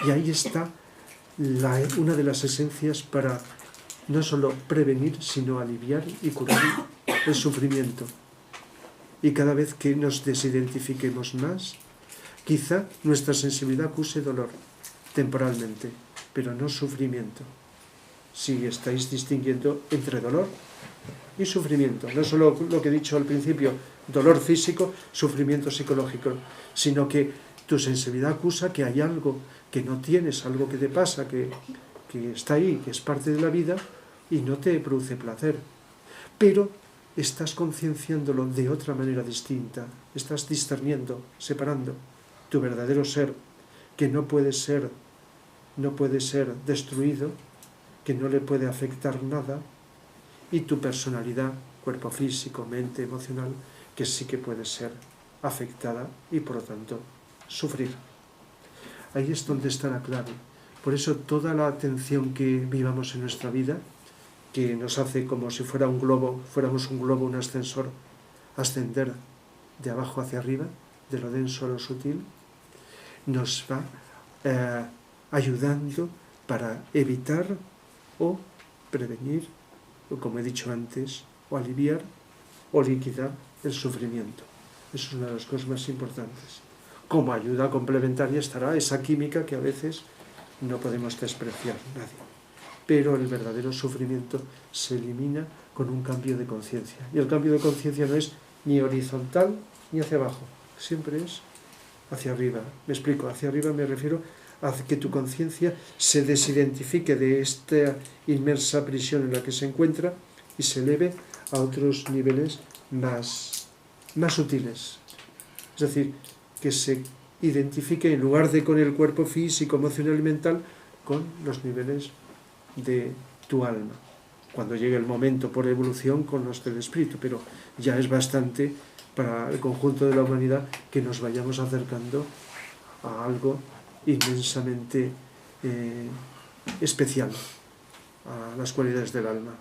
y ahí está una de las esencias para no solo prevenir, sino aliviar y curar el sufrimiento. Y cada vez que nos desidentifiquemos más, Quizá nuestra sensibilidad acuse dolor temporalmente, pero no sufrimiento. Si estáis distinguiendo entre dolor y sufrimiento, no solo lo que he dicho al principio, dolor físico, sufrimiento psicológico, sino que tu sensibilidad acusa que hay algo que no tienes, algo que te pasa, que está ahí, que es parte de la vida y no te produce placer. Pero estás concienciándolo de otra manera distinta, estás discerniendo, separando tu verdadero ser, que no puede ser destruido, que no le puede afectar nada, y tu personalidad, cuerpo físico, mente, emocional, que sí que puede ser afectada y por lo tanto sufrir. Ahí es donde está la clave. Por eso toda la atención que vivamos en nuestra vida, que nos hace como si fuera un globo, fuéramos un globo, un ascensor, ascender de abajo hacia arriba, de lo denso a lo sutil, nos va ayudando para evitar o prevenir, o como he dicho antes, o aliviar o liquidar el sufrimiento. Eso es una de las cosas más importantes. Como ayuda complementaria estará esa química que a veces no podemos despreciar nadie. Pero el verdadero sufrimiento se elimina con un cambio de conciencia. Y el cambio de conciencia no es ni horizontal ni hacia abajo, siempre es hacia arriba. Me explico, hacia arriba me refiero a que tu conciencia se desidentifique de esta inmersa prisión en la que se encuentra y se eleve a otros niveles más sutiles. Es decir, que se identifique en lugar de con el cuerpo físico, emocional y mental, con los niveles de tu alma. Cuando llegue el momento por evolución con los del espíritu, pero ya es bastante para el conjunto de la humanidad que nos vayamos acercando a algo inmensamente especial, a las cualidades del alma.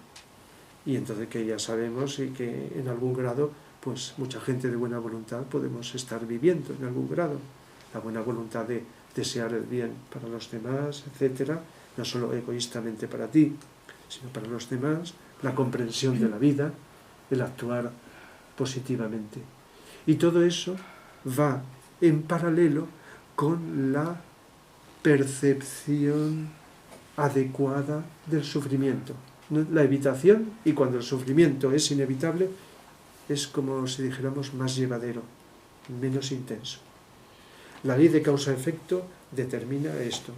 Y entonces que ya sabemos y que en algún grado, pues mucha gente de buena voluntad podemos estar viviendo en algún grado. La buena voluntad de desear el bien para los demás, etcétera, no solo egoístamente para ti, sino para los demás, la comprensión de la vida, el actuar positivamente. Y todo eso va en paralelo con la percepción adecuada del sufrimiento. La evitación, y cuando el sufrimiento es inevitable, es como si dijéramos más llevadero, menos intenso. La ley de causa-efecto determina esto.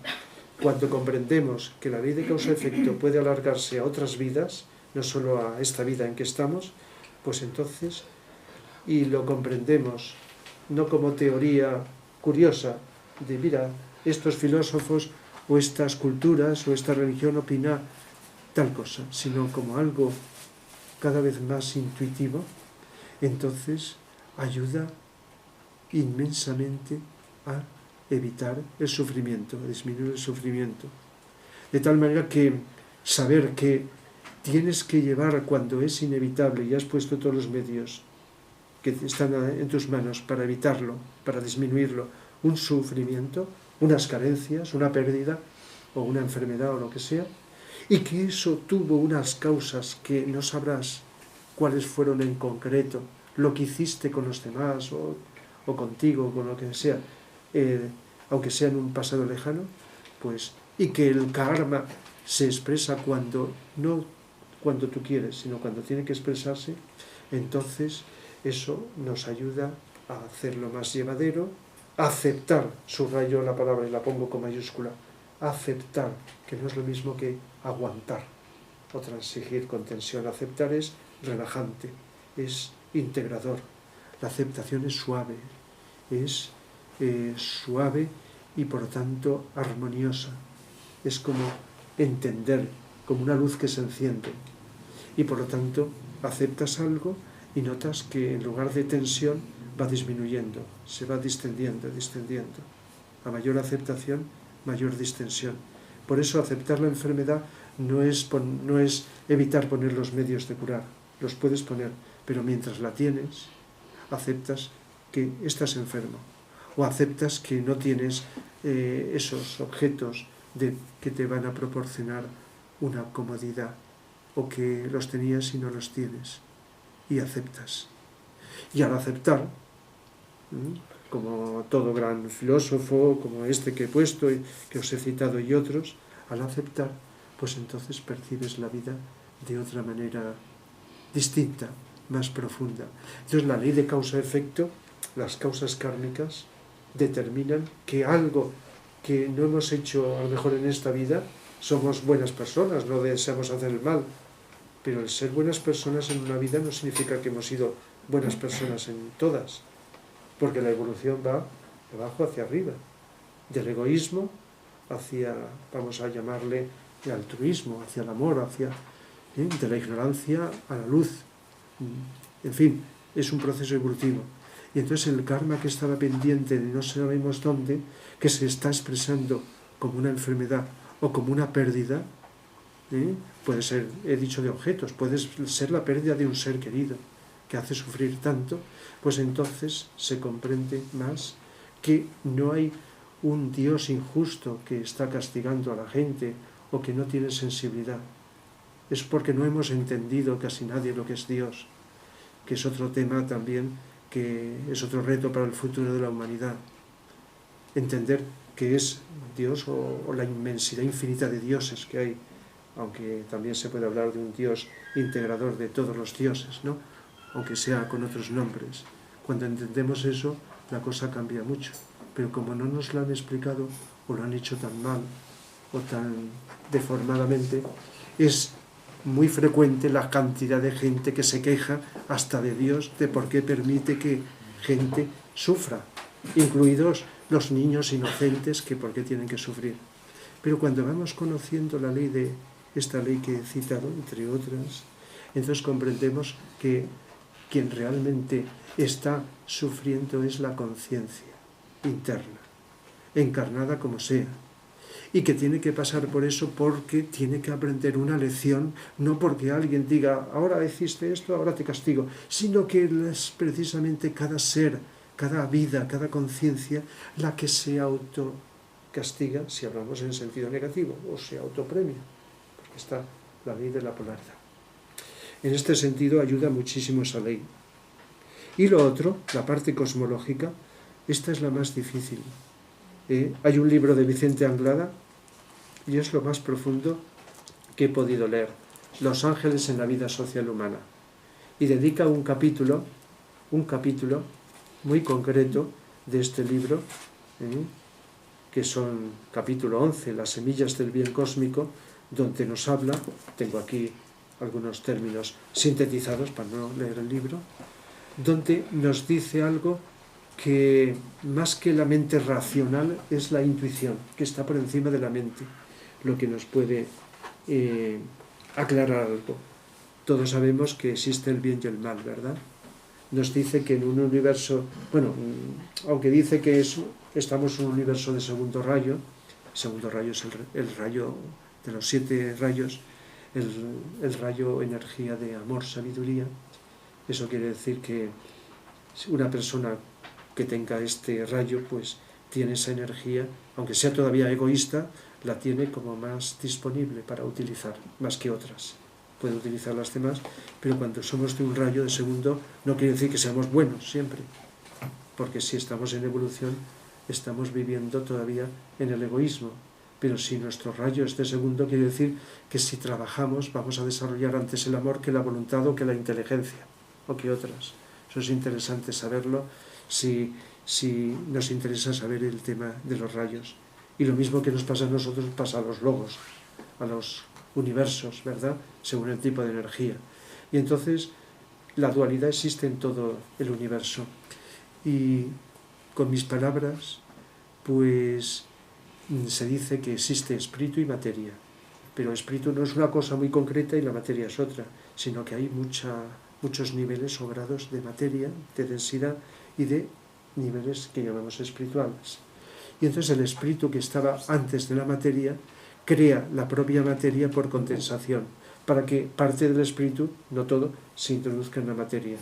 Cuando comprendemos que la ley de causa-efecto puede alargarse a otras vidas, no solo a esta vida en que estamos, pues entonces, y lo comprendemos no como teoría curiosa de, mira, estos filósofos o estas culturas o esta religión opina tal cosa, sino como algo cada vez más intuitivo, entonces ayuda inmensamente a evitar el sufrimiento, a disminuir el sufrimiento. De tal manera que saber que tienes que llevar cuando es inevitable y has puesto todos los medios que están en tus manos para evitarlo, para disminuirlo, un sufrimiento, unas carencias, una pérdida o una enfermedad o lo que sea, y que eso tuvo unas causas que no sabrás cuáles fueron en concreto, lo que hiciste con los demás o contigo, con lo que sea, aunque sea en un pasado lejano, pues, y que el karma se expresa no cuando tú quieres, sino cuando tiene que expresarse, entonces eso nos ayuda a hacerlo más llevadero, a aceptar, subrayo la palabra y la pongo con mayúscula, aceptar, que no es lo mismo que aguantar o transigir con tensión. Aceptar es relajante, es integrador. La aceptación es suave y por lo tanto armoniosa. Es como entender, como una luz que se enciende. Y por lo tanto aceptas algo y notas que en lugar de tensión va disminuyendo, se va distendiendo. A mayor aceptación, mayor distensión. Por eso aceptar la enfermedad no es evitar poner los medios de curar, los puedes poner, pero mientras la tienes, aceptas que estás enfermo, o aceptas que no tienes esos objetos que te van a proporcionar una comodidad, o que los tenías y no los tienes, y aceptas. Y al aceptar, como todo gran filósofo, como este que he puesto, y que os he citado y otros, al aceptar, pues entonces percibes la vida de otra manera distinta, más profunda. Entonces la ley de causa-efecto, las causas kármicas, determinan que algo que no hemos hecho a lo mejor en esta vida, somos buenas personas, no deseamos hacer el mal, pero el ser buenas personas en una vida no significa que hemos sido buenas personas en todas, porque la evolución va de abajo hacia arriba, del egoísmo hacia, vamos a llamarle, el altruismo, hacia el amor, hacia de la ignorancia a la luz. En fin, es un proceso evolutivo. Y entonces el karma que estaba pendiente de no sabemos dónde, que se está expresando como una enfermedad o como una pérdida, puede ser, he dicho de objetos, puede ser la pérdida de un ser querido que hace sufrir tanto, pues entonces se comprende más que no hay un Dios injusto que está castigando a la gente o que no tiene sensibilidad. Es porque no hemos entendido casi nadie lo que es Dios, que es otro tema también, que es otro reto para el futuro de la humanidad. Entender qué es Dios o la inmensidad infinita de dioses que hay, aunque también se puede hablar de un Dios integrador de todos los dioses, ¿no? Aunque sea con otros nombres. Cuando entendemos eso, la cosa cambia mucho. Pero como no nos lo han explicado, o lo han hecho tan mal, o tan deformadamente, es muy frecuente la cantidad de gente que se queja hasta de Dios de por qué permite que gente sufra, incluidos los niños inocentes que por qué tienen que sufrir. Pero cuando vamos conociendo la ley de esta ley que he citado, entre otras, entonces comprendemos que quien realmente está sufriendo es la conciencia interna, encarnada como sea, y que tiene que pasar por eso porque tiene que aprender una lección, no porque alguien diga, ahora hiciste esto, ahora te castigo, sino que es precisamente cada ser, cada vida, cada conciencia, la que se autocastiga, si hablamos en sentido negativo, o se autopremia, porque está la ley de la polaridad. En este sentido ayuda muchísimo esa ley. Y lo otro, la parte cosmológica, esta es la más difícil. Hay un libro de Vicente Anglada, y es lo más profundo que he podido leer, Los ángeles en la vida social humana. Y dedica un capítulo muy concreto de este libro, que son capítulo 11, Las semillas del bien cósmico, donde nos habla, tengo aquí algunos términos sintetizados para no leer el libro, donde nos dice algo que más que la mente racional es la intuición, que está por encima de la mente, lo que nos puede aclarar algo. Todos sabemos que existe el bien y el mal, ¿verdad? Nos dice que en un universo, bueno, aunque dice que estamos en un universo de segundo rayo es el rayo de los 7 rayos, el rayo energía de amor, sabiduría. Eso quiere decir que una persona que tenga este rayo, pues tiene esa energía, aunque sea todavía egoísta, la tiene como más disponible para utilizar, más que otras. Puede utilizar las demás, pero cuando somos de un rayo de segundo, no quiere decir que seamos buenos siempre, porque si estamos en evolución, estamos viviendo todavía en el egoísmo. Pero si nuestro rayo es de segundo, quiere decir que si trabajamos vamos a desarrollar antes el amor que la voluntad o que la inteligencia, o que otras. Eso es interesante saberlo si nos interesa saber el tema de los rayos. Y lo mismo que nos pasa a nosotros pasa a los logos, a los universos, ¿verdad? Según el tipo de energía. Y entonces la dualidad existe en todo el universo. Y con mis palabras, pues se dice que existe espíritu y materia. Pero espíritu no es una cosa muy concreta y la materia es otra, sino que hay muchos niveles o grados de materia, de densidad y de niveles que llamamos espirituales. Y entonces el espíritu que estaba antes de la materia crea la propia materia por condensación, para que parte del espíritu, no todo, se introduzca en la materia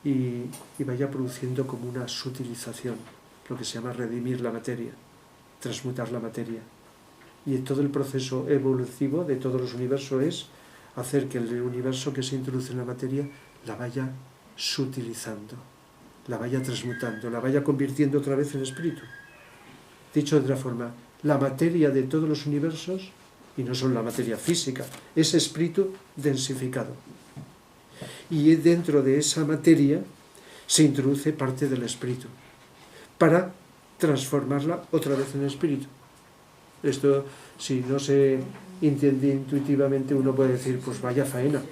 y vaya produciendo como una sutilización, lo que se llama redimir la materia, transmutar la materia. Y todo el proceso evolutivo de todos los universos es hacer que el universo que se introduce en la materia la vaya sutilizando, la vaya transmutando, la vaya convirtiendo otra vez en espíritu. Dicho de otra forma, la materia de todos los universos, y no solo la materia física, es espíritu densificado. Y dentro de esa materia se introduce parte del espíritu, para transformarla otra vez en espíritu. Esto, si no se entiende intuitivamente, uno puede decir, pues vaya faena,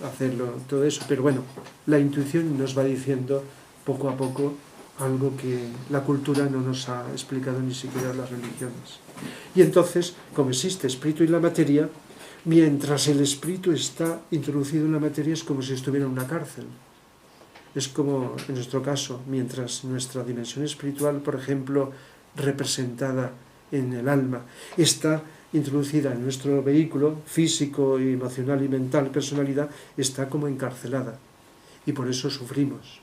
hacerlo, todo eso. Pero bueno, la intuición nos va diciendo poco a poco algo que la cultura no nos ha explicado, ni siquiera las religiones. Y entonces, como existe espíritu y la materia, mientras el espíritu está introducido en la materia, es como si estuviera en una cárcel. Es como, en nuestro caso, mientras nuestra dimensión espiritual, por ejemplo, representada en el alma, está introducida en nuestro vehículo físico, emocional y mental, personalidad, está como encarcelada. Y por eso sufrimos.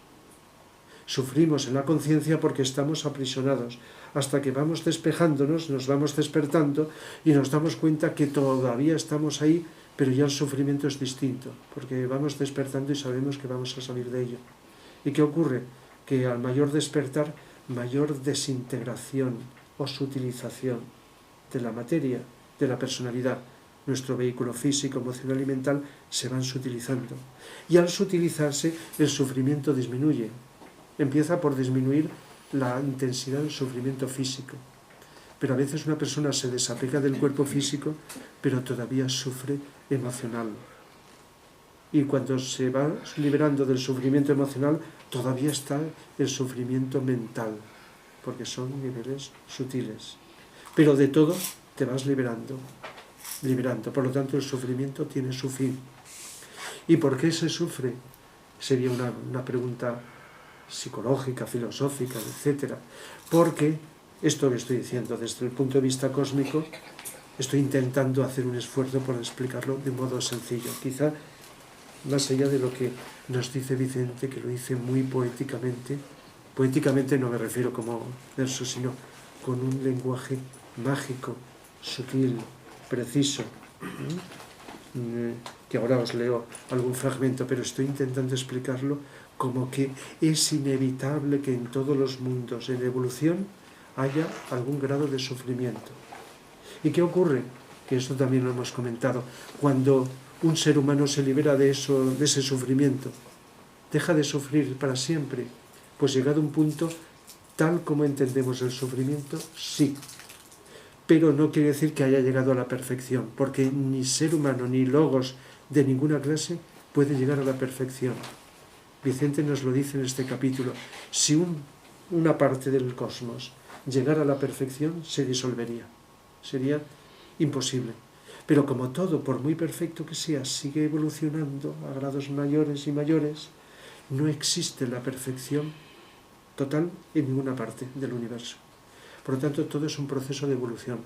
Sufrimos en la conciencia porque estamos aprisionados. Hasta que vamos despejándonos, nos vamos despertando y nos damos cuenta que todavía estamos ahí, pero ya el sufrimiento es distinto, porque vamos despertando y sabemos que vamos a salir de ello. ¿Y qué ocurre? Que al mayor despertar, mayor desintegración o sutilización de la materia, de la personalidad. Nuestro vehículo físico, emocional y mental se van sutilizando. Y al sutilizarse, el sufrimiento disminuye. Empieza por disminuir la intensidad del sufrimiento físico. Pero a veces una persona se desapega del cuerpo físico, pero todavía sufre emocional. Y cuando se va liberando del sufrimiento emocional, todavía está el sufrimiento mental, porque son niveles sutiles. Pero de todo te vas liberando. Por lo tanto, el sufrimiento tiene su fin. ¿Y por qué se sufre? Sería una pregunta psicológica, filosófica, etc. Porque esto que estoy diciendo desde el punto de vista cósmico, estoy intentando hacer un esfuerzo por explicarlo de un modo sencillo. Quizá más allá de lo que nos dice Vicente, que lo dice muy poéticamente. Poéticamente no me refiero como verso, sino con un lenguaje mágico, sutil, preciso, que ahora os leo algún fragmento, pero estoy intentando explicarlo como que es inevitable que en todos los mundos en evolución haya algún grado de sufrimiento. ¿Y qué ocurre? Que esto también lo hemos comentado. Cuando un ser humano se libera de ese sufrimiento, deja de sufrir para siempre, pues llegado a un punto, tal como entendemos el sufrimiento, sí. Pero no quiere decir que haya llegado a la perfección, porque ni ser humano ni logos de ninguna clase puede llegar a la perfección. Vicente nos lo dice en este capítulo. Si una parte del cosmos llegara a la perfección, se disolvería. Sería imposible. Pero como todo, por muy perfecto que sea, sigue evolucionando a grados mayores y mayores, no existe la perfección total en ninguna parte del universo. Por lo tanto, todo es un proceso de evolución.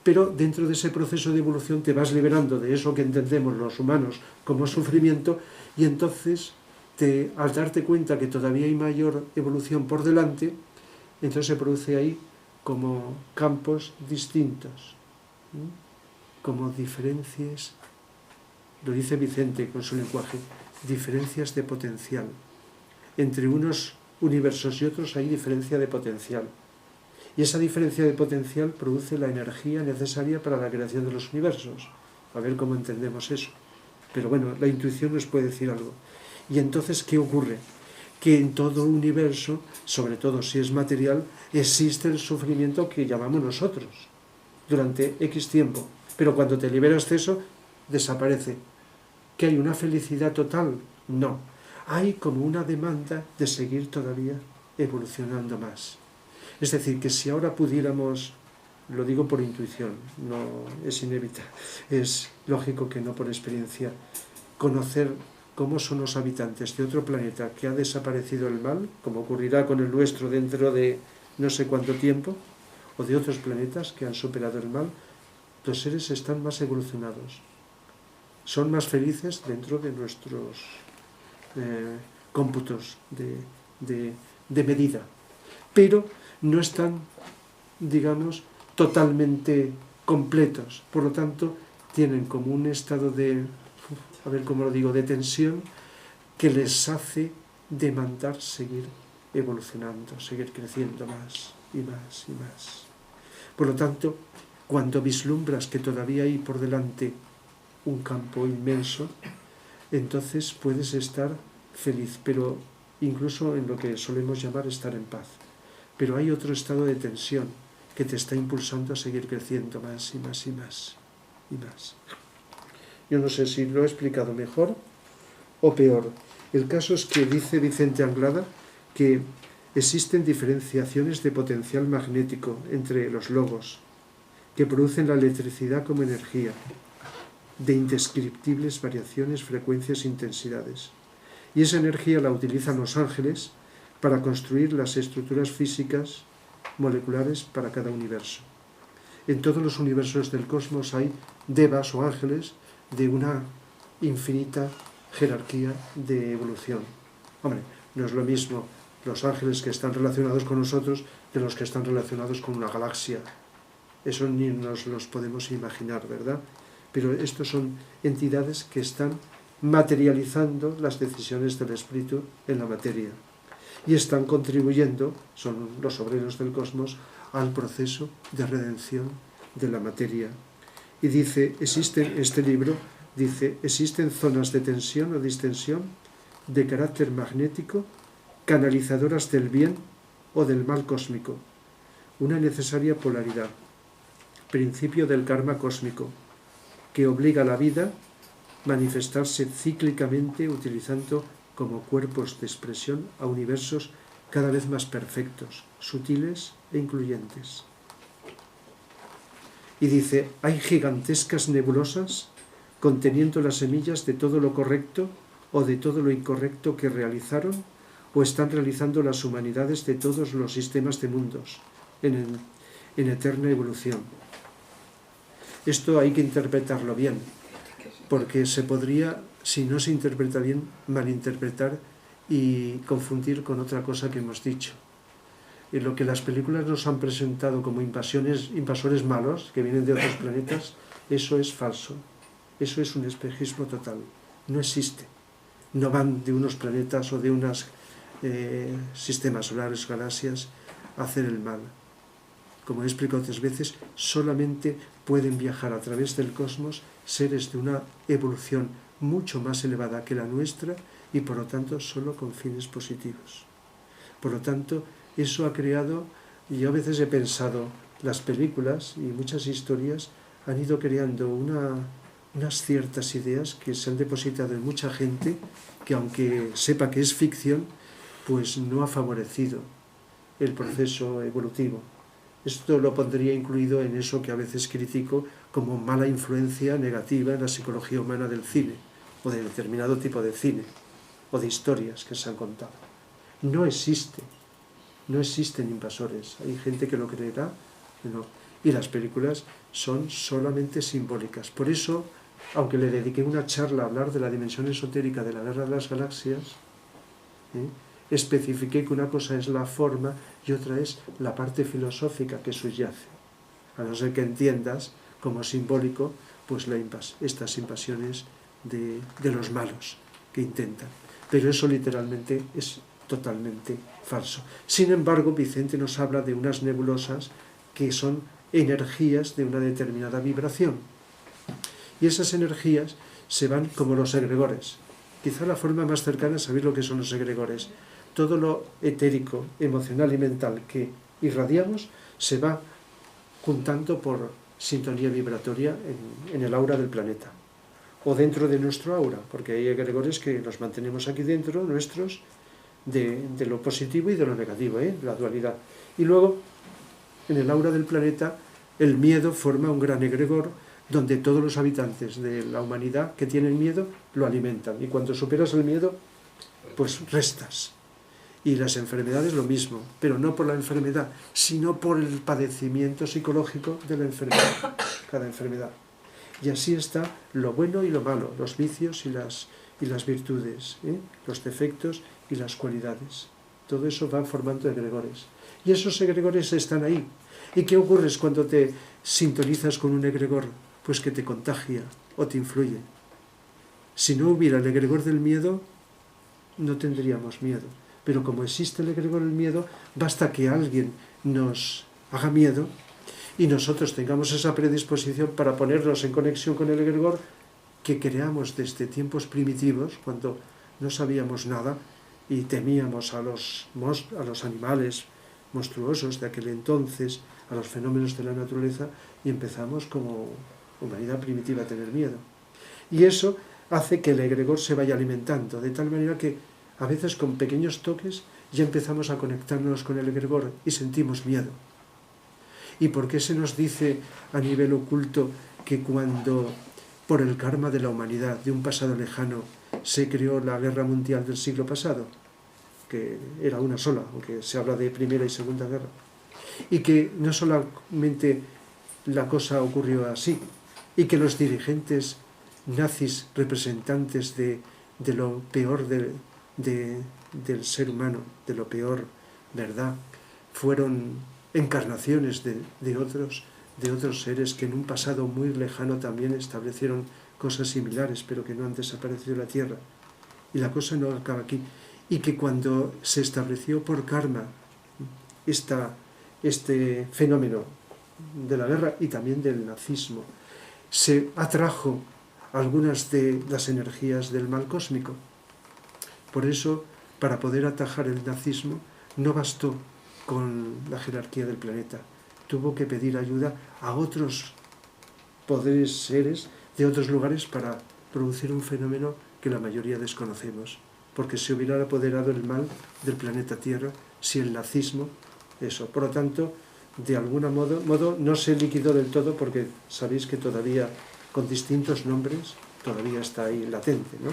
Pero dentro de ese proceso de evolución te vas liberando de eso que entendemos los humanos como sufrimiento, y entonces, al darte cuenta que todavía hay mayor evolución por delante, entonces se produce ahí como campos distintos, como diferencias, lo dice Vicente con su lenguaje, diferencias de potencial. Entre unos universos y otros hay diferencia de potencial. Y esa diferencia de potencial produce la energía necesaria para la creación de los universos. A ver cómo entendemos eso. Pero bueno, la intuición nos puede decir algo. Y entonces, ¿qué ocurre? Que en todo universo, sobre todo si es material, existe el sufrimiento que llamamos nosotros durante X tiempo. Pero cuando te liberas de eso, desaparece. ¿Que hay una felicidad total? No. Hay como una demanda de seguir todavía evolucionando más. Es decir, que si ahora pudiéramos, lo digo por intuición, no es inevitable, es lógico que no por experiencia, conocer cómo son los habitantes de otro planeta que ha desaparecido el mal, como ocurrirá con el nuestro dentro de no sé cuánto tiempo, o de otros planetas que han superado el mal, los seres están más evolucionados, son más felices dentro de nuestros cómputos de medida, pero no están, digamos, totalmente completos. Por lo tanto, tienen como un estado de, a ver cómo lo digo, de tensión, que les hace demandar seguir evolucionando, seguir creciendo más y más y más. Por lo tanto, cuando vislumbras que todavía hay por delante un campo inmenso, entonces puedes estar feliz, pero incluso en lo que solemos llamar estar en paz. Pero hay otro estado de tensión que te está impulsando a seguir creciendo más y más y más y más. Yo no sé si lo he explicado mejor o peor. El caso es que dice Vicente Anglada que existen diferenciaciones de potencial magnético entre los logos, que producen la electricidad como energía, de indescriptibles variaciones, frecuencias e intensidades. Y esa energía la utilizan los ángeles para construir las estructuras físicas moleculares para cada universo. En todos los universos del cosmos hay devas o ángeles de una infinita jerarquía de evolución. Hombre, no es lo mismo los ángeles que están relacionados con nosotros que los que están relacionados con una galaxia. Eso ni nos los podemos imaginar, ¿verdad? Pero estos son entidades que están materializando las decisiones del espíritu en la materia y están contribuyendo, son los obreros del cosmos, al proceso de redención de la materia. Y dice, este libro dice, existen zonas de tensión o distensión de carácter magnético, canalizadoras del bien o del mal cósmico, una necesaria polaridad, principio del karma cósmico, que obliga a la vida a manifestarse cíclicamente utilizando como cuerpos de expresión a universos cada vez más perfectos, sutiles e incluyentes. Y dice, hay gigantescas nebulosas conteniendo las semillas de todo lo correcto o de todo lo incorrecto que realizaron o están realizando las humanidades de todos los sistemas de mundos en eterna evolución. Esto hay que interpretarlo bien, porque se podría, si no se interpreta bien, malinterpretar y confundir con otra cosa que hemos dicho. Y lo que las películas nos han presentado como invasores malos, que vienen de otros planetas, eso es falso. Eso es un espejismo total. No existe. No van de unos planetas o de unos sistemas solares, galaxias, a hacer el mal. Como he explicado otras veces, solamente pueden viajar a través del cosmos seres de una evolución mucho más elevada que la nuestra y por lo tanto solo con fines positivos. Por lo tanto, eso ha creado, y yo a veces he pensado, las películas y muchas historias han ido creando unas ciertas ideas que se han depositado en mucha gente que aunque sepa que es ficción, pues no ha favorecido el proceso evolutivo. Esto lo pondría incluido en eso que a veces critico como mala influencia negativa en la psicología humana del cine, o de determinado tipo de cine, o de historias que se han contado. No existen invasores. Hay gente que lo creerá, no. Y las películas son solamente simbólicas. Por eso, aunque le dediqué una charla a hablar de la dimensión esotérica de la Guerra de las Galaxias, especifiqué que una cosa es la forma y otra es la parte filosófica que subyace. A no ser que entiendas como simbólico pues estas invasiones de los malos que intentan. Pero eso literalmente es totalmente falso. Sin embargo, Vicente nos habla de unas nebulosas que son energías de una determinada vibración. Y esas energías se van como los egregores. Quizá la forma más cercana es saber lo que son los egregores. Todo lo etérico, emocional y mental que irradiamos se va juntando por sintonía vibratoria en el aura del planeta o dentro de nuestro aura, porque hay egregores que los mantenemos aquí dentro, nuestros, de lo positivo y de lo negativo, la dualidad. Y luego, en el aura del planeta, el miedo forma un gran egregor donde todos los habitantes de la humanidad que tienen miedo lo alimentan. Y cuando superas el miedo, pues restas. Y las enfermedades lo mismo, pero no por la enfermedad, sino por el padecimiento psicológico de la enfermedad, cada enfermedad. Y así está lo bueno y lo malo, los vicios y las virtudes, los defectos y las cualidades. Todo eso va formando egregores. Y esos egregores están ahí. ¿Y qué ocurre cuando te sintonizas con un egregor? Pues que te contagia o te influye. Si no hubiera el egregor del miedo, no tendríamos miedo. Pero como existe el egregor del miedo, basta que alguien nos haga miedo y nosotros tengamos esa predisposición para ponernos en conexión con el egregor que creamos desde tiempos primitivos, cuando no sabíamos nada y temíamos a los animales monstruosos de aquel entonces, a los fenómenos de la naturaleza, y empezamos como humanidad primitiva a tener miedo. Y eso hace que el egregor se vaya alimentando, de tal manera que a veces con pequeños toques ya empezamos a conectarnos con el egregor y sentimos miedo. ¿Y por qué se nos dice a nivel oculto que cuando, por el karma de la humanidad, de un pasado lejano, se creó la guerra mundial del siglo pasado? Que era una sola, aunque se habla de Primera y Segunda Guerra. Y que no solamente la cosa ocurrió así, y que los dirigentes nazis, representantes de lo peor del ser humano, de lo peor, ¿verdad?, fueron encarnaciones de otros seres que en un pasado muy lejano también establecieron cosas similares, pero que no han desaparecido de la Tierra. Y la cosa no acaba aquí. Y que cuando se estableció por karma este fenómeno de la guerra y también del nazismo, se atrajo algunas de las energías del mal cósmico. Por eso, para poder atajar el nazismo, no bastó con la jerarquía del planeta. Tuvo que pedir ayuda a otros poderes, seres de otros lugares para producir un fenómeno que la mayoría desconocemos. Porque se hubiera apoderado el mal del planeta Tierra si el nazismo, eso. Por lo tanto, de algún modo no se liquidó del todo, porque sabéis que todavía, con distintos nombres, todavía está ahí latente, ¿no?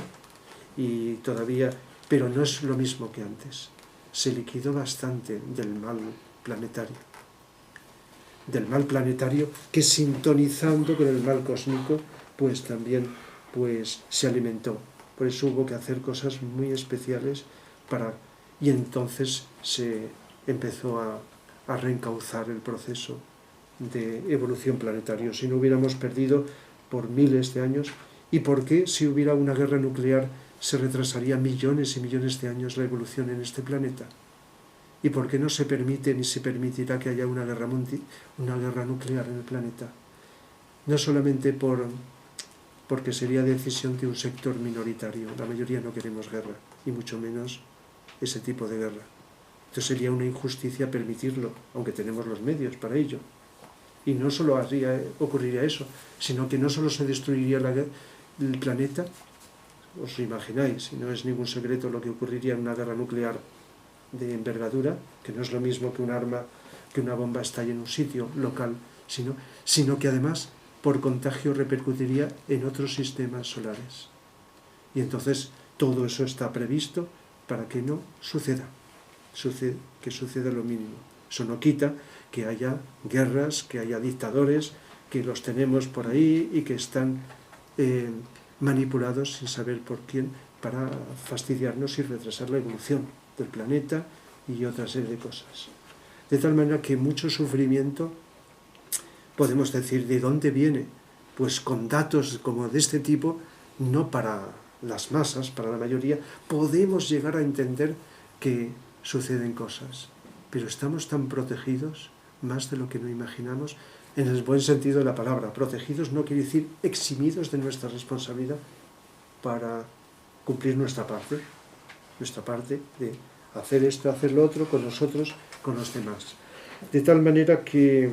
Y todavía, pero no es lo mismo que antes. Se liquidó bastante del mal planetario. Del mal planetario que, sintonizando con el mal cósmico, pues también se alimentó. Por eso hubo que hacer cosas muy especiales y entonces se empezó a reencauzar el proceso de evolución planetaria. Si no hubiéramos perdido por miles de años, ¿y por qué si hubiera una guerra nuclear se retrasaría millones y millones de años la evolución en este planeta? ¿Y por qué no se permite ni se permitirá que haya una guerra nuclear en el planeta? No solamente porque sería decisión de un sector minoritario. La mayoría no queremos guerra, y mucho menos ese tipo de guerra. Entonces sería una injusticia permitirlo, aunque tenemos los medios para ello. Y no solo ocurriría eso, sino que no solo se destruiría el planeta, os imagináis, y no es ningún secreto lo que ocurriría en una guerra nuclear de envergadura, que no es lo mismo que un arma, que una bomba estalle en un sitio local, sino que además por contagio repercutiría en otros sistemas solares. Y entonces todo eso está previsto para que no suceda, que suceda lo mínimo. Eso no quita que haya guerras, que haya dictadores, que los tenemos por ahí y que están manipulados sin saber por quién para fastidiarnos y retrasar la evolución del planeta y otra serie de cosas. De tal manera que mucho sufrimiento, podemos decir, ¿de dónde viene? Pues con datos como de este tipo, no para las masas, para la mayoría, podemos llegar a entender que suceden cosas. Pero estamos tan protegidos, más de lo que no imaginamos, en el buen sentido de la palabra. Protegidos no quiere decir eximidos de nuestra responsabilidad para cumplir nuestra parte de hacer esto, hacer lo otro, con nosotros, con los demás. De tal manera que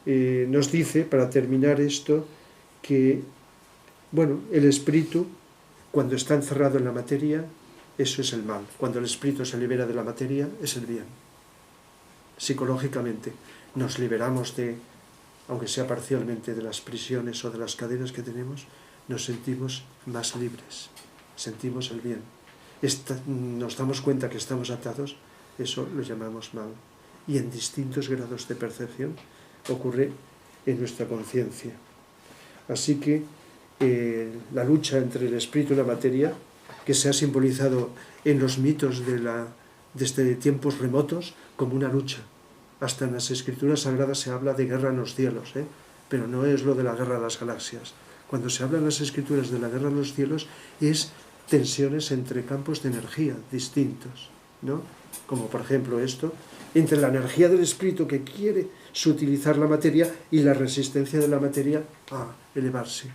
nos dice, para terminar esto, que el espíritu, cuando está encerrado en la materia, eso es el mal. Cuando el espíritu se libera de la materia, es el bien. Psicológicamente nos liberamos aunque sea parcialmente, de las prisiones o de las cadenas que tenemos, nos sentimos más libres, sentimos el bien. Nos damos cuenta que estamos atados, eso lo llamamos mal. Y en distintos grados de percepción ocurre en nuestra conciencia. Así que la lucha entre el espíritu y la materia, que se ha simbolizado en los mitos desde tiempos remotos como una lucha. Hasta en las escrituras sagradas se habla de guerra en los cielos, pero no es lo de la guerra de las galaxias. Cuando se habla en las escrituras de la guerra en los cielos es tensiones entre campos de energía distintos, ¿no? Como por ejemplo esto, entre la energía del espíritu que quiere sutilizar la materia y la resistencia de la materia a elevarse.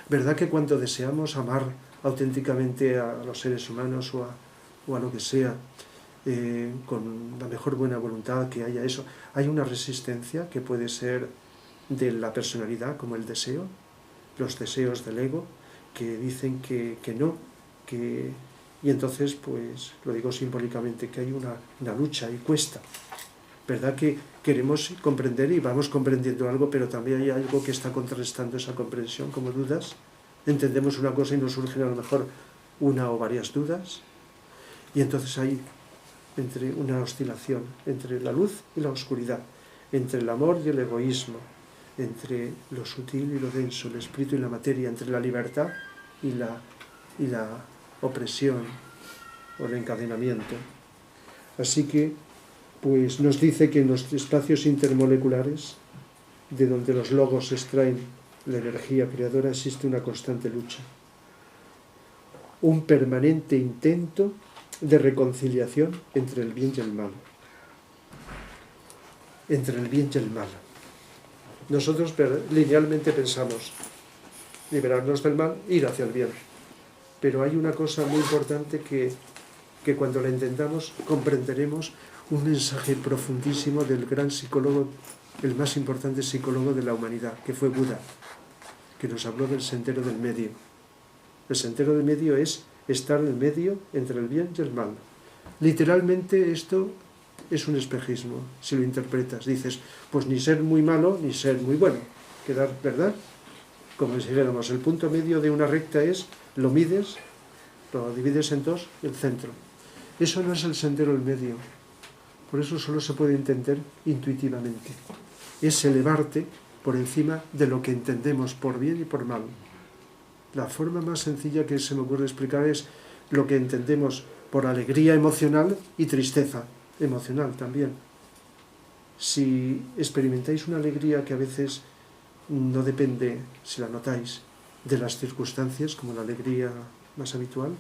¿Verdad que cuando deseamos amar auténticamente a los seres humanos o a lo que sea, con la mejor buena voluntad que haya eso, hay una resistencia que puede ser de la personalidad, como el deseo, los deseos del ego, que dicen que no, y entonces, pues, lo digo simbólicamente, que hay una lucha y cuesta. ¿Verdad que queremos comprender y vamos comprendiendo algo, pero también hay algo que está contrarrestando esa comprensión, como dudas? Entendemos una cosa y nos surgen a lo mejor una o varias dudas, y entonces hay entre una oscilación entre la luz y la oscuridad, entre el amor y el egoísmo, entre lo sutil y lo denso, el espíritu y la materia, entre la libertad y la opresión o el encadenamiento. Así que, pues nos dice que en los espacios intermoleculares, de donde los logos extraen la energía creadora, existe una constante lucha, un permanente intento de reconciliación entre el bien y el mal. Entre el bien y el mal. Nosotros linealmente pensamos liberarnos del mal, ir hacia el bien. Pero hay una cosa muy importante que cuando la entendamos comprenderemos un mensaje profundísimo del gran psicólogo, el más importante psicólogo de la humanidad, que fue Buda, que nos habló del sendero del medio. El sendero del medio es estar en el medio entre el bien y el mal. Literalmente esto es un espejismo, si lo interpretas. Dices, pues ni ser muy malo ni ser muy bueno. Quedar, ¿verdad? Como si dijéramos, el punto medio de una recta es, lo mides, lo divides en dos, el centro. Eso no es el sendero del medio. Por eso solo se puede entender intuitivamente. Es elevarte por encima de lo que entendemos por bien y por mal. La forma más sencilla que se me ocurre explicar es lo que entendemos por alegría emocional y tristeza emocional también. Si experimentáis una alegría que a veces no depende, si la notáis, de las circunstancias, como la alegría más habitual,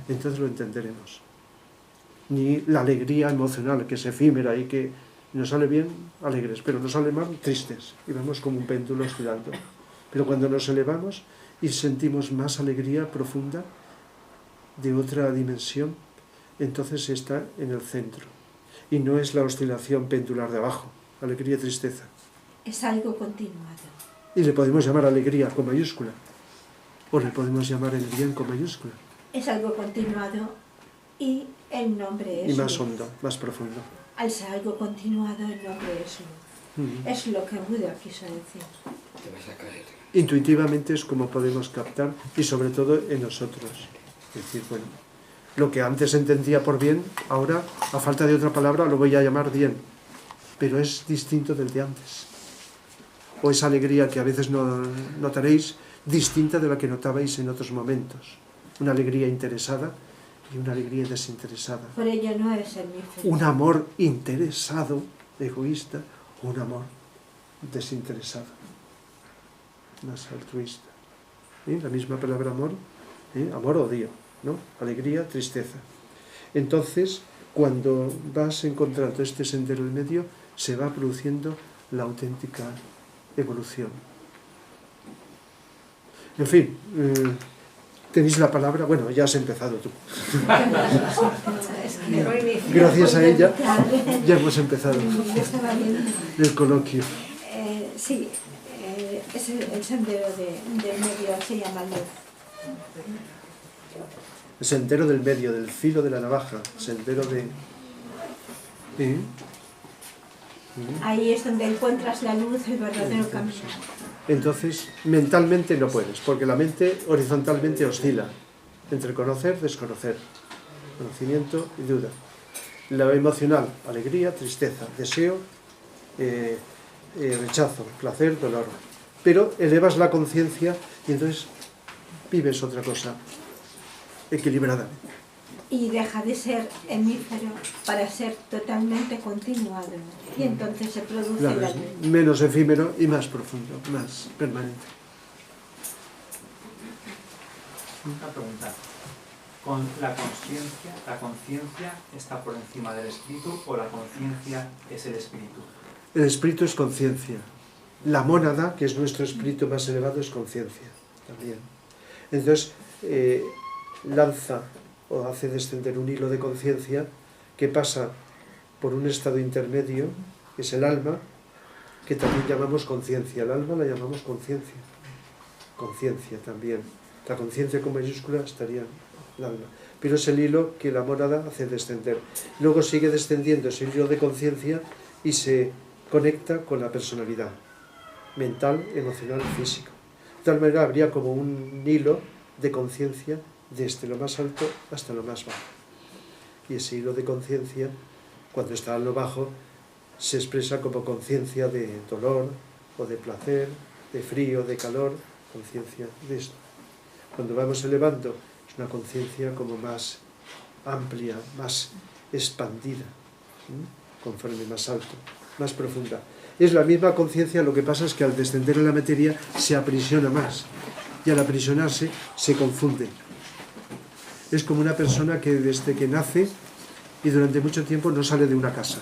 entonces lo entenderemos. Ni la alegría emocional, que es efímera y que nos sale bien, alegres, pero nos sale mal, tristes, y vamos como un péndulo oscilando. Pero cuando nos elevamos y sentimos más alegría profunda, de otra dimensión, entonces está en el centro. Y no es la oscilación pendular de abajo, alegría y tristeza. Es algo continuado. Y le podemos llamar alegría con mayúscula, o le podemos llamar el bien con mayúscula. Es algo continuado y el nombre es y más luz. hondo, más profundo. Al ser algo continuado, el nombre es luz. Es lo que Buda quiso decir. Te vas a caer. Intuitivamente es como podemos captar, y sobre todo en nosotros. Es decir, bueno, lo que antes entendía por bien, ahora, a falta de otra palabra, lo voy a llamar bien, pero es distinto del de antes. O esa alegría que a veces no notaréis, distinta de la que notabais en otros momentos. Una alegría interesada y una alegría desinteresada. Por ello no es hemisferio. Un amor interesado, egoísta, o un amor desinteresado, más altruista. La misma palabra amor, amor-odio, ¿no? Alegría, tristeza. Entonces, cuando vas encontrando este sendero en medio, se va produciendo la auténtica evolución. En fin, tenéis la palabra. Bueno, ya has empezado tú. Gracias a ella ya hemos empezado el coloquio. Sí, es el sendero del medio, se llama luz. El sendero del medio, del filo de la navaja, sendero de... Ahí es donde encuentras la luz, el verdadero camino. Entonces, mentalmente no puedes, porque la mente horizontalmente oscila entre conocer y desconocer, conocimiento y duda. Lo emocional, alegría, tristeza, deseo, rechazo, placer, dolor. Pero elevas la conciencia y entonces vives otra cosa, equilibradamente. Y deja de ser hemífero para ser totalmente continuado. Y entonces se produce Claro, la es luz. menos efímero y más profundo, más permanente. Una pregunta. con la conciencia está por encima del espíritu o la conciencia es el espíritu. El espíritu es conciencia. La mónada, que es nuestro espíritu más elevado, es conciencia también. Entonces, lanza o hace descender un hilo de conciencia que pasa por un estado intermedio, que es el alma, que también llamamos conciencia. El alma la llamamos conciencia. Conciencia también. La conciencia con mayúscula estaría el alma. Pero es el hilo que la mónada hace descender. Luego sigue descendiendo ese hilo de conciencia y se conecta con la personalidad mental, emocional, físico. De tal manera habría como un hilo de conciencia desde lo más alto hasta lo más bajo. Y ese hilo de conciencia, cuando está en lo bajo, se expresa como conciencia de dolor o de placer, de frío, de calor, conciencia de esto. Cuando vamos elevando, es una conciencia como más amplia, más expandida, conforme más alto, más profunda. Es la misma conciencia, lo que pasa es que al descender en la materia se aprisiona más, y al aprisionarse se confunde. Es como una persona que desde que nace y durante mucho tiempo no sale de una casa,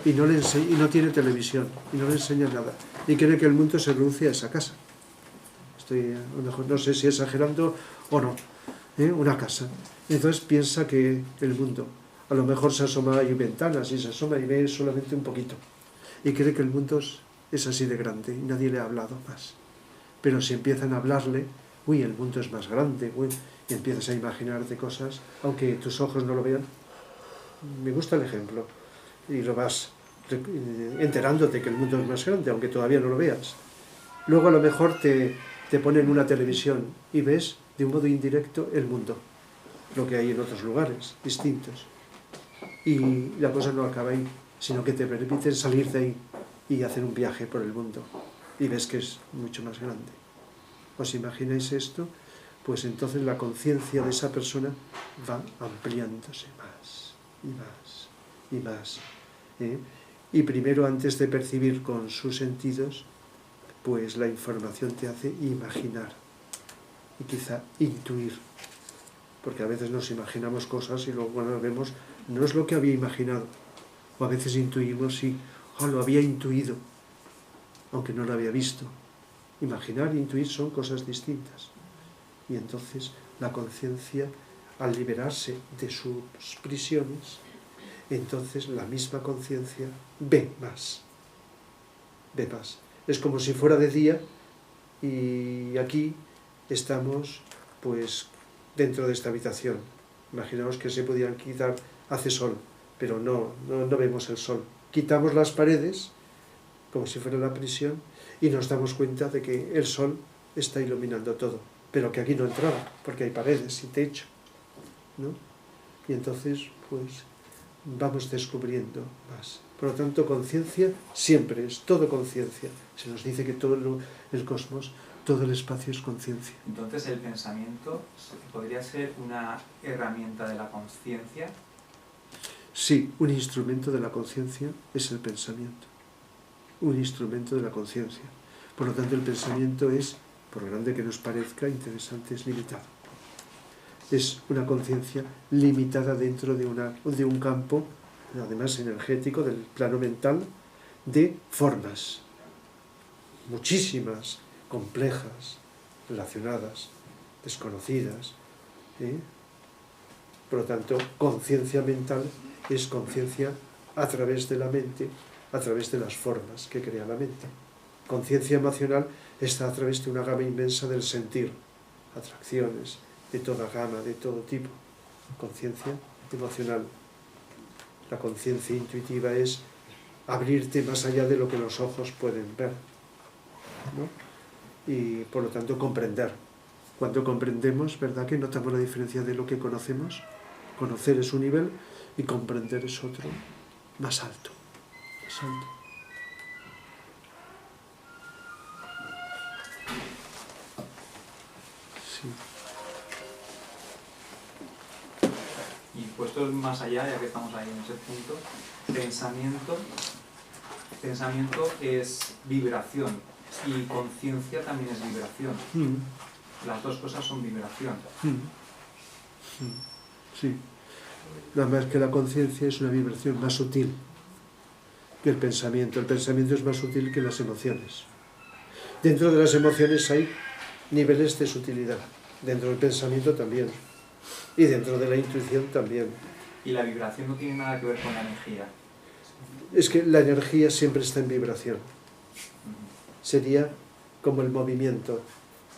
y no tiene televisión, y no le enseña nada, y cree que el mundo se reduce a esa casa. Estoy, a lo mejor, no sé si exagerando o no, una casa. Entonces piensa que el mundo, a lo mejor se asoma, hay ventanas, y se asoma y ve solamente un poquito, y cree que el mundo es así de grande, y nadie le ha hablado más. Pero si empiezan a hablarle, uy, el mundo es más grande, uy, y empiezas a imaginarte cosas, aunque tus ojos no lo vean. Me gusta el ejemplo, y lo vas enterándote que el mundo es más grande, aunque todavía no lo veas. Luego a lo mejor te ponen una televisión y ves de un modo indirecto el mundo, lo que hay en otros lugares distintos. Y la cosa no acaba ahí, sino que te permiten salir de ahí y hacer un viaje por el mundo, y ves que es mucho más grande. ¿Os imagináis esto? Pues entonces la conciencia de esa persona va ampliándose más y más y más. Y primero, antes de percibir con sus sentidos, pues la información te hace imaginar y quizá intuir, porque a veces nos imaginamos cosas y luego cuando vemos no es lo que había imaginado, o a veces intuimos y lo había intuido, aunque no lo había visto. Imaginar e intuir son cosas distintas. Y entonces la conciencia, al liberarse de sus prisiones, entonces la misma conciencia ve más. Ve más. Es como si fuera de día y aquí estamos pues dentro de esta habitación. Imaginaos que se podían quitar, hace sol, pero no vemos el sol. Quitamos las paredes, como si fuera la prisión, y nos damos cuenta de que el sol está iluminando todo, pero que aquí no entraba, porque hay paredes y techo, ¿no? Y entonces, pues, vamos descubriendo más. Por lo tanto, conciencia siempre es todo conciencia. Se nos dice que todo el cosmos, todo el espacio es conciencia. Entonces, ¿el pensamiento podría ser una herramienta de la conciencia? Sí, un instrumento de la conciencia es el pensamiento. Un instrumento de la conciencia. Por lo tanto, el pensamiento es, por grande que nos parezca, interesante, es limitado. Es una conciencia limitada dentro de un campo, además energético, del plano mental, de formas, muchísimas, complejas, relacionadas, desconocidas. Por lo tanto, conciencia mental es conciencia a través de la mente, a través de las formas que crea la mente. Conciencia emocional está a través de una gama inmensa del sentir, atracciones de toda gama, de todo tipo. Conciencia emocional. La conciencia intuitiva es abrirte más allá de lo que los ojos pueden ver, ¿no? Y por lo tanto comprender. Cuando comprendemos, ¿verdad que notamos la diferencia de lo que conocemos? Conocer es un nivel y comprender es otro, más alto. Más alto. Sí. Y puesto más allá, ya que estamos ahí en ese punto, pensamiento es vibración y conciencia también es vibración. Las dos cosas son vibración. Sí. Nada más que la conciencia es una vibración más sutil que el pensamiento. El pensamiento es más sutil que las emociones. Dentro de las emociones hay niveles de sutilidad. Dentro del pensamiento también. Y dentro de la intuición también. Y la vibración no tiene nada que ver con la energía. Es que la energía siempre está en vibración. Sería como el movimiento.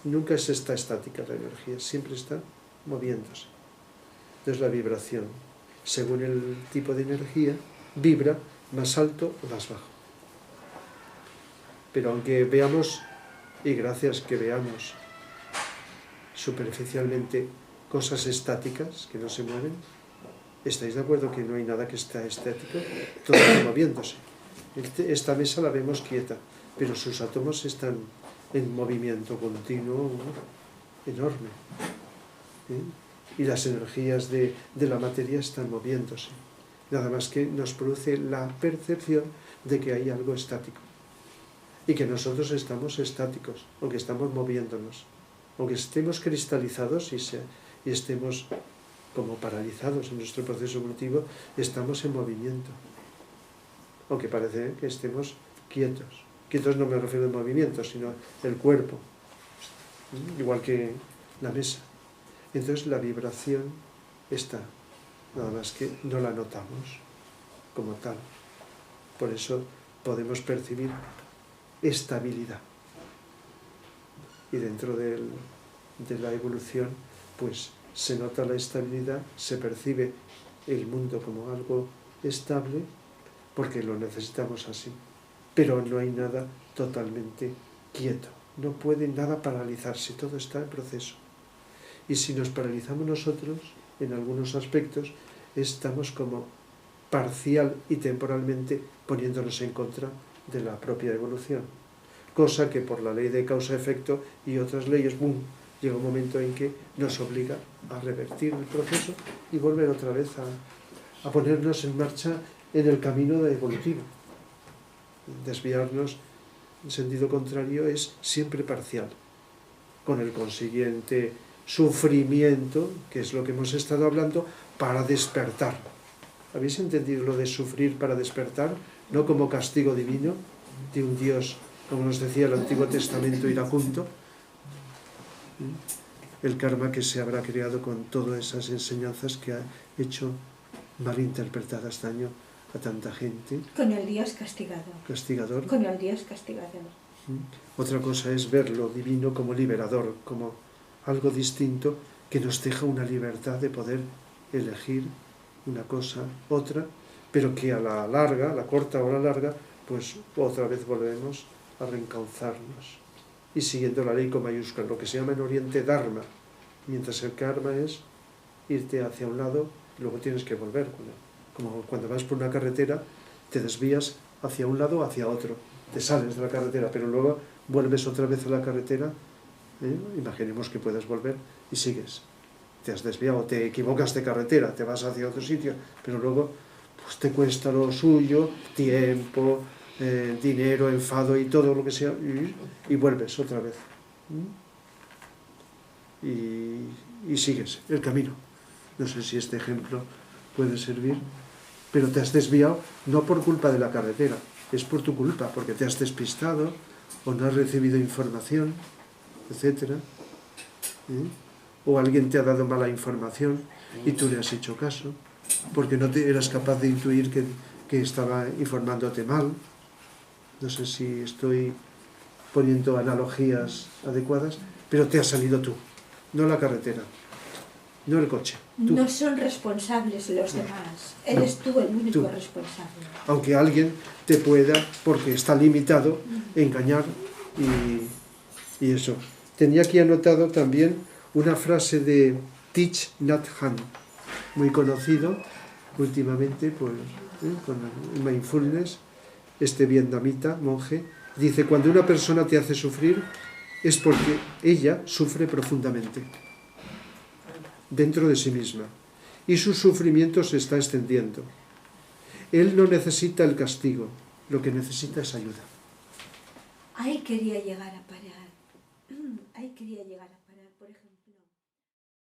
Nunca está estática la energía, siempre está moviéndose. Entonces la vibración, según el tipo de energía, vibra más alto o más bajo. Pero aunque veamos, y gracias que veamos superficialmente cosas estáticas que no se mueven, ¿estáis de acuerdo que no hay nada que está estático? Todo está moviéndose. Esta mesa la vemos quieta, pero sus átomos están en movimiento continuo enorme. Y las energías de la materia están moviéndose. Nada más que nos produce la percepción de que hay algo estático. Y que nosotros estamos estáticos, aunque estamos moviéndonos. Aunque estemos cristalizados y estemos como paralizados en nuestro proceso evolutivo, estamos en movimiento. Aunque parece que estemos quietos. Quietos no me refiero al movimiento, sino el cuerpo. Igual que la mesa. Entonces la vibración está, nada más que no la notamos como tal. Por eso podemos percibir estabilidad. Y dentro de la evolución, pues se nota la estabilidad, se percibe el mundo como algo estable, porque lo necesitamos así. Pero no hay nada totalmente quieto. No puede nada paralizarse, todo está en proceso. Y si nos paralizamos nosotros, en algunos aspectos, estamos como parcial y temporalmente poniéndonos en contra de la propia evolución. Cosa que por la ley de causa-efecto y otras leyes, ¡bum!, llega un momento en que nos obliga a revertir el proceso y volver otra vez a ponernos en marcha en el camino evolutivo. Desviarnos en sentido contrario es siempre parcial, con el consiguiente sufrimiento, que es lo que hemos estado hablando, para despertar. ¿Habéis entendido lo de sufrir para despertar? No como castigo divino de un Dios, como nos decía el Antiguo Testamento, iracundo. El karma que se habrá creado con todas esas enseñanzas que ha hecho malinterpretadas daño a tanta gente. Con el Dios castigador. Castigador. Con el Dios castigador. Otra cosa es ver lo divino como liberador, como algo distinto que nos deja una libertad de poder elegir una cosa, otra, pero que a la larga, la corta o la larga, pues otra vez volvemos a reencauzarnos. Y siguiendo la ley con mayúscula, lo que se llama en Oriente Dharma, mientras el karma es irte hacia un lado, luego tienes que volver. Como cuando vas por una carretera, te desvías hacia un lado o hacia otro, te sales de la carretera, pero luego vuelves otra vez a la carretera. Imaginemos que puedes volver y sigues. Te has desviado, te equivocas de carretera, te vas hacia otro sitio, pero luego pues te cuesta lo suyo, tiempo, dinero, enfado y todo lo que sea, y vuelves otra vez. Y sigues el camino. No sé si este ejemplo puede servir, pero te has desviado no por culpa de la carretera, es por tu culpa, porque te has despistado o no has recibido información, etcétera, o alguien te ha dado mala información y tú le has hecho caso porque no eras capaz de intuir que estaba informándote mal. No sé si estoy poniendo analogías adecuadas, pero te has salido tú, no la carretera, no el coche. Tú. No son responsables los demás, eres tú el único responsable. Aunque alguien te pueda, porque está limitado, engañar y eso. Tenía aquí anotado también una frase de Thich Nhat Hanh, muy conocido últimamente con el mindfulness, este vietnamita, monje, dice: cuando una persona te hace sufrir es porque ella sufre profundamente dentro de sí misma y su sufrimiento se está extendiendo. Él no necesita el castigo, lo que necesita es ayuda. Ahí quería llegar a parar. Ahí quería llegar a parar.